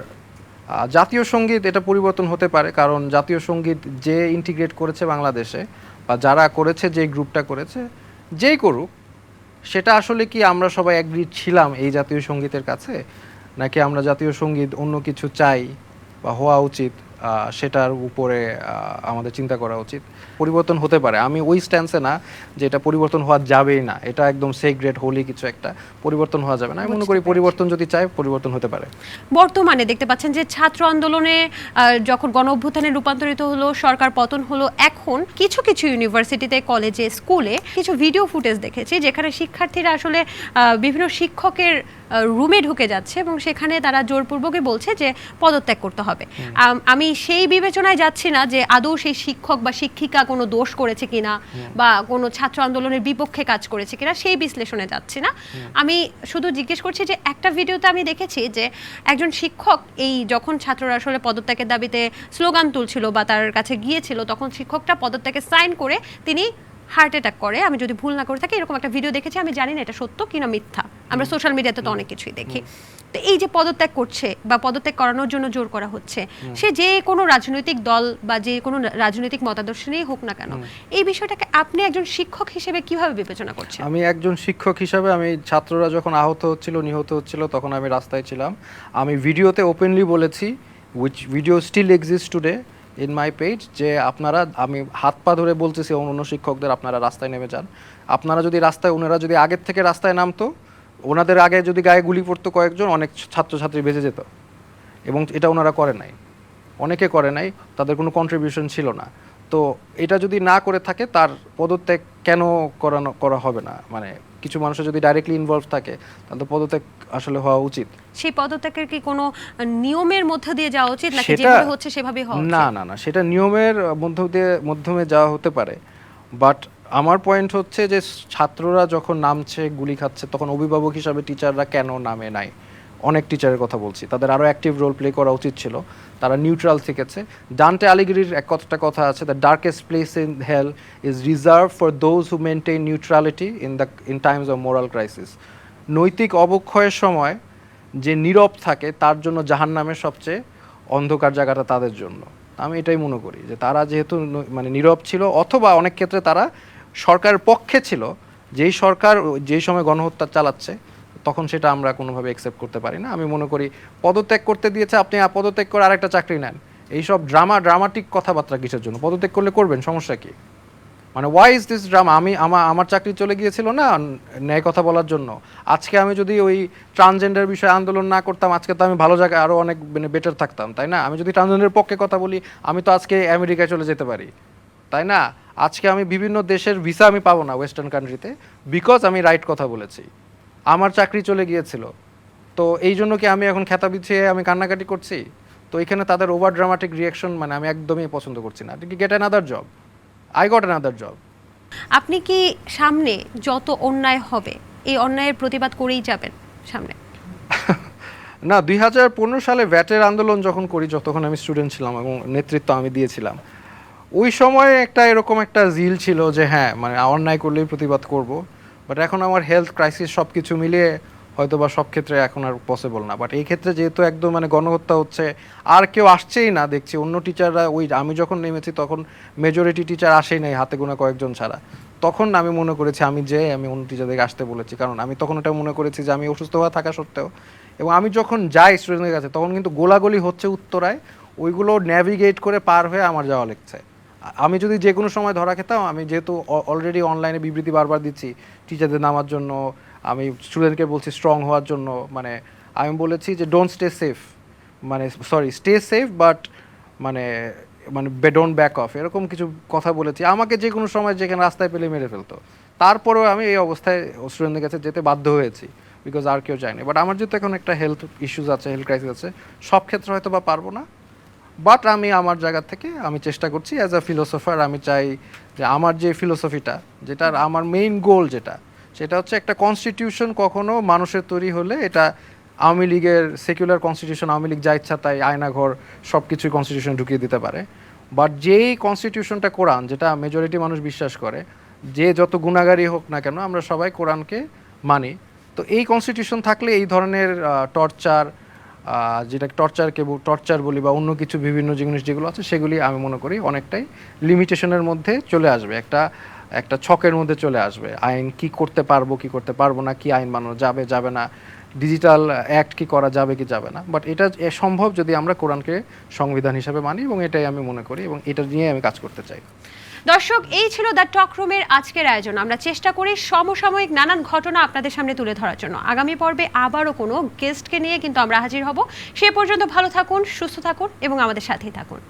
জাতীয় সঙ্গীত এটা পরিবর্তন হতে পারে, কারণ জাতীয় সঙ্গীত যে ইন্টিগ্রেট করেছে বাংলাদেশে বা যারা করেছে, যে গ্রুপটা করেছে, যেই করুক, সেটা আসলে কি আমরা সবাই অ্যাগ্রি ছিলাম এই জাতীয় সঙ্গীতের কাছে, নাকি আমরা জাতীয় সঙ্গীত অন্য কিছু চাই বা হওয়া উচিত, সেটার উপরে আমাদের চিন্তা করা উচিত। পরিবর্তন হতে পারে, আমি ওই স্ট্যান্সে না যে এটা পরিবর্তন হওয়া যাবেই না, এটা একদম সেগ্রেট হোলি কিছু একটা, পরিবর্তন হওয়া যাবে না। আমি মনে করি পরিবর্তন যদি চাই পরিবর্তন হতে পারে। বর্তমানে দেখতে পাচ্ছেন যে ছাত্র আন্দোলনে যখন গণ অভ্যুত্থানে রূপান্তরিত হলো, সরকার পতন হলো, এখন কিছু কিছু ইউনিভার্সিটিতে, কলেজে, স্কুলে কিছু ভিডিও ফুটেজ দেখেছি যেখানে শিক্ষার্থীরা আসলে বিভিন্ন শিক্ষকের রুমে ঢুকে যাচ্ছে এবং সেখানে তারা জোরপূর্বকই বলছে যে পদত্যাগ করতে হবে। আমি সেই বিবেচনায় যাচ্ছি না যে আদৌ সেই শিক্ষক বা শিক্ষিকা কোনো দোষ করেছে কিনা বা কোনো ছাত্র আন্দোলনের বিপক্ষে কাজ করেছে কিনা, সেই বিশ্লেষণে যাচ্ছি না। আমি শুধু জিজ্ঞেস করছি যে একটা ভিডিওতে আমি দেখেছি যে একজন শিক্ষক এই যখন ছাত্ররা আসলে পদত্যাগের দাবিতে স্লোগান তুলছিল বা তার কাছে গিয়েছিল, তখন শিক্ষকটা পদত্যাগে সাইন করে তিনি হার্ট অ্যাটাক করে, আমি যদি ভুল না করে থাকি, এরকম একটা ভিডিও দেখেছি। আমি জানি না এটা সত্য কিনা মিথ্যা, আমরা সোশ্যাল মিডিয়াতে তো অনেক কিছুই দেখি। তো এই যে পদত্যাগ করছে বা পদত্যাগ করানোর জন্য জোর করা হচ্ছে, সে যে কোনো রাজনৈতিক দল বা যে কোনো রাজনৈতিক মতাদর্শ নিয়েই হোক না কেন, এই বিষয়টাকে আপনি একজন শিক্ষক হিসেবে কিভাবে বিবেচনা করছেন? আমি একজন শিক্ষক হিসাবে, আমি ছাত্ররা যখন আহত হচ্ছিল, নিহত হচ্ছিল, তখন আমি রাস্তায় ছিলাম। আমি ভিডিওতে ওপেনলি বলেছি, which video still exist today in my page, যে আপনারা, আমি হাত পা ধরে বলতেছি অন্য শিক্ষকদের, আপনারা রাস্তায় নেমে যান। আপনারা যদি রাস্তায়, ওনারা যদি আগের থেকে রাস্তায় নামতো, ওনাদের আগে যদি গায়ে গুলি পড়তো কয়েকজন, অনেক ছাত্রছাত্রী বেঁচে যেত। এবং এটা ওনারা করে নাই, অনেকে করে নাই, তাদের কোনো কন্ট্রিবিউশন ছিল না। তো এটা যদি না করে থাকে, তার পদত্যাগ কেন করা হবে না? মানে কিছু মানুষের যদি ডাইরেক্টলি ইনভলভ থাকে, তাহলে পদত্যাগ আসলে হওয়া উচিত। সেই পদত্যাগের কি কোনো নিয়মের মধ্যে দিয়ে যাওয়া উচিত নাকি যেভাবে হচ্ছে সেভাবেই হওয়া উচিত? না না না, সেটা নিয়মের মাধ্যমে যাওয়া হতে পারে। বাট আমার পয়েন্ট হচ্ছে যে ছাত্ররা যখন নামছে, গুলি খাচ্ছে, তখন অভিভাবক হিসাবে টিচাররা কেন নামে নাই? অনেক টিচারের কথা বলছি, তাদের আরও অ্যাক্টিভ রোল প্লে করা উচিত ছিল। তারা নিউট্রাল থেকেছে। ডান্টে আলিগিরির একটা কথা আছে, the darkest place in hell is reserve for those who maintain neutrality in times of moral crisis. নৈতিক অবক্ষয়ের সময় যে নীরব থাকে তার জন্য জাহান্নামের সবচেয়ে অন্ধকার জায়গাটা তাদের জন্য। আমি এটাই মনে করি যে তারা যেহেতু মানে নীরব ছিল, অথবা অনেক ক্ষেত্রে তারা সরকারের পক্ষে ছিল, যেই সরকার যেই সময় গণহত্যা চালাচ্ছে তখন সেটা আমরা কোনোভাবে অ্যাকসেপ্ট করতে পারি না। আমি মনে করি পদত্যাগ করতে দিয়েছে, আপনি পদত্যাগ করে আরেকটা চাকরি নেন, এইসব ড্রামাটিক কথাবার্তা কিসের জন্য? পদত্যাগ করলে করবেন, সমস্যা কি? মানে ওয়াই ইজ দিস ড্রামা? আমার চাকরি চলে গিয়েছিল না ন্যায় কথা বলার জন্য? আজকে আমি যদি ওই ট্রান্সজেন্ডার বিষয়ে আন্দোলন না করতাম, আজকে তো আমি ভালো জায়গায় আরও অনেক মানে বেটার থাকতাম, তাই না? আমি যদি ট্রান্সজেন্ডারের পক্ষে কথা বলি, আমি তো আজকে আমেরিকায় চলে যেতে পারি, তাই না? আজকে আমি বিভিন্ন দেশের ভিসা আমি পাবো না ওয়েস্টার্ন কান্ট্রিতে, বিকজ আমি রাইট কথা বলেছি। আমার চাকরি চলে গিয়েছিল, তো এই জন্য কি আমি এখন খেতা বিছিয়ে আমি কান্নাকাটি করছি? তো এখানে তাদের ওভার ড্রামাটিক রিয়াকশন মানে আমি একদমই পছন্দ করছি না। Gate another job, I got another job. আপনি কি সামনে যত অন্যায় হবে এই অন্যায়ের প্রতিবাদ করেই যাবেন সামনে? না, 2015 সালে ভ্যাটের আন্দোলন যখন করি, যতক্ষণ আমি স্টুডেন্ট ছিলাম এবং নেতৃত্ব আমি দিয়েছিলাম, ওই সময় একটা এরকম একটা জিল ছিল যে হ্যাঁ মানে অন্যায় করলেই প্রতিবাদ করব। বাট এখন আমার হেলথ ক্রাইসিস সব কিছু মিলিয়ে হয়তো বা সব ক্ষেত্রে এখন আর পসিবল না। বাট এই ক্ষেত্রে যেহেতু একদম মানে গণহত্যা হচ্ছে, আর কেউ আসছেই না দেখছি, অন্য টিচাররা ওই আমি যখন নেমেছি তখন মেজরিটি টিচার আসেই নাই, হাতে গোনা কয়েকজন ছাড়া। তখন আমি মনে করেছি আমি অন্য টিচারদেরকে আসতে বলেছি, কারণ আমি তখন ওটা মনে করেছি যে আমি অসুস্থ হওয়া থাকা সত্ত্বেও, এবং আমি যখন যাই স্টুডেন্টদের কাছে তখন কিন্তু গোলাগুলি হচ্ছে উত্তরায়, ওইগুলো ন্যাভিগেট করে পার হয়ে আমার যাওয়া লাগছে। আমি যদি যে কোনো সময় ধরা খেতাম, আমি যেহেতু অলরেডি অনলাইনে বিবৃতি বারবার দিচ্ছি টিচারদের নামার জন্য, আমি স্টুডেন্টকে বলছি স্ট্রং হওয়ার জন্য, মানে আমি বলেছি যে ডোন্ট স্টে সেফ, মানে সরি স্টে সেফ বাট মানে মানে ডোন্ট ব্যাক অফ, এরকম কিছু কথা বলেছি। আমাকে যে কোনো সময় যেখানে রাস্তায় পেলে মেরে ফেলতো, তারপরেও আমি এই অবস্থায় স্টুডেন্টদের কাছে যেতে বাধ্য হয়েছি, বিকজ আর কেউ চায়নি। বাট আমার যেহেতু এখন একটা হেলথ ইস্যুস আছে, হেলথ ক্রাইসিস আছে, সব ক্ষেত্রে হয়তো বা পারবো না। বাট আমি আমার জায়গা থেকে আমি চেষ্টা করছি অ্যাজ আ ফিলোসফার, আমি চাই যে আমার যে ফিলোসফিটা, যেটার আমার মেইন গোল সেটা হচ্ছে একটা কনস্টিটিউশন কখনো মানুষের তৈরি হলে এটা আওয়ামী লীগের সেকুলার কনস্টিটিউশন, আওয়ামী লীগ যা ইচ্ছা তাই আয়নাঘর সব কিছুই কনস্টিটিউশন ঢুকিয়ে দিতে পারে। বাট যেই কনস্টিটিউশনটা কোরআন, যেটা মেজরিটি মানুষ বিশ্বাস করে, যে যত গুণাগারই হোক না কেন আমরা সবাই কোরআনকে মানি, তো এই কনস্টিটিউশন থাকলে এই ধরনের টর্চার, যেটা টর্চার বলি বা অন্য কিছু বিভিন্ন জিনিস যেগুলো আছে, সেগুলি আমি মনে করি অনেকটাই লিমিটেশনের মধ্যে চলে আসবে, একটা ছকের মধ্যে চলে আসবে। আইন কি করতে পারবো কি করতে পারবো না, কি আইন বানানো যাবে যাবে না, ডিজিটাল অ্যাক্ট কি করা যাবে কি যাবে না, বাট এটা সম্ভব যদি আমরা কোরআনকে সংবিধান হিসাবে মানি, এবং এটাই আমি মনে করি এবং এটা নিয়ে আমি কাজ করতে চাই। দর্শক, এই ছিল দ্য টক রুমের আজকের আয়োজন। আমরা চেষ্টা করি সমসাময়িক নানান ঘটনা আপনাদের সামনে তুলে ধরার জন্য। আগামী পর্বে আবারও কোনো গেস্টকে নিয়ে কিন্তু আমরা হাজির হব। সে পর্যন্ত ভালো থাকুন, সুস্থ থাকুন এবং আমাদের সাথেই থাকুন।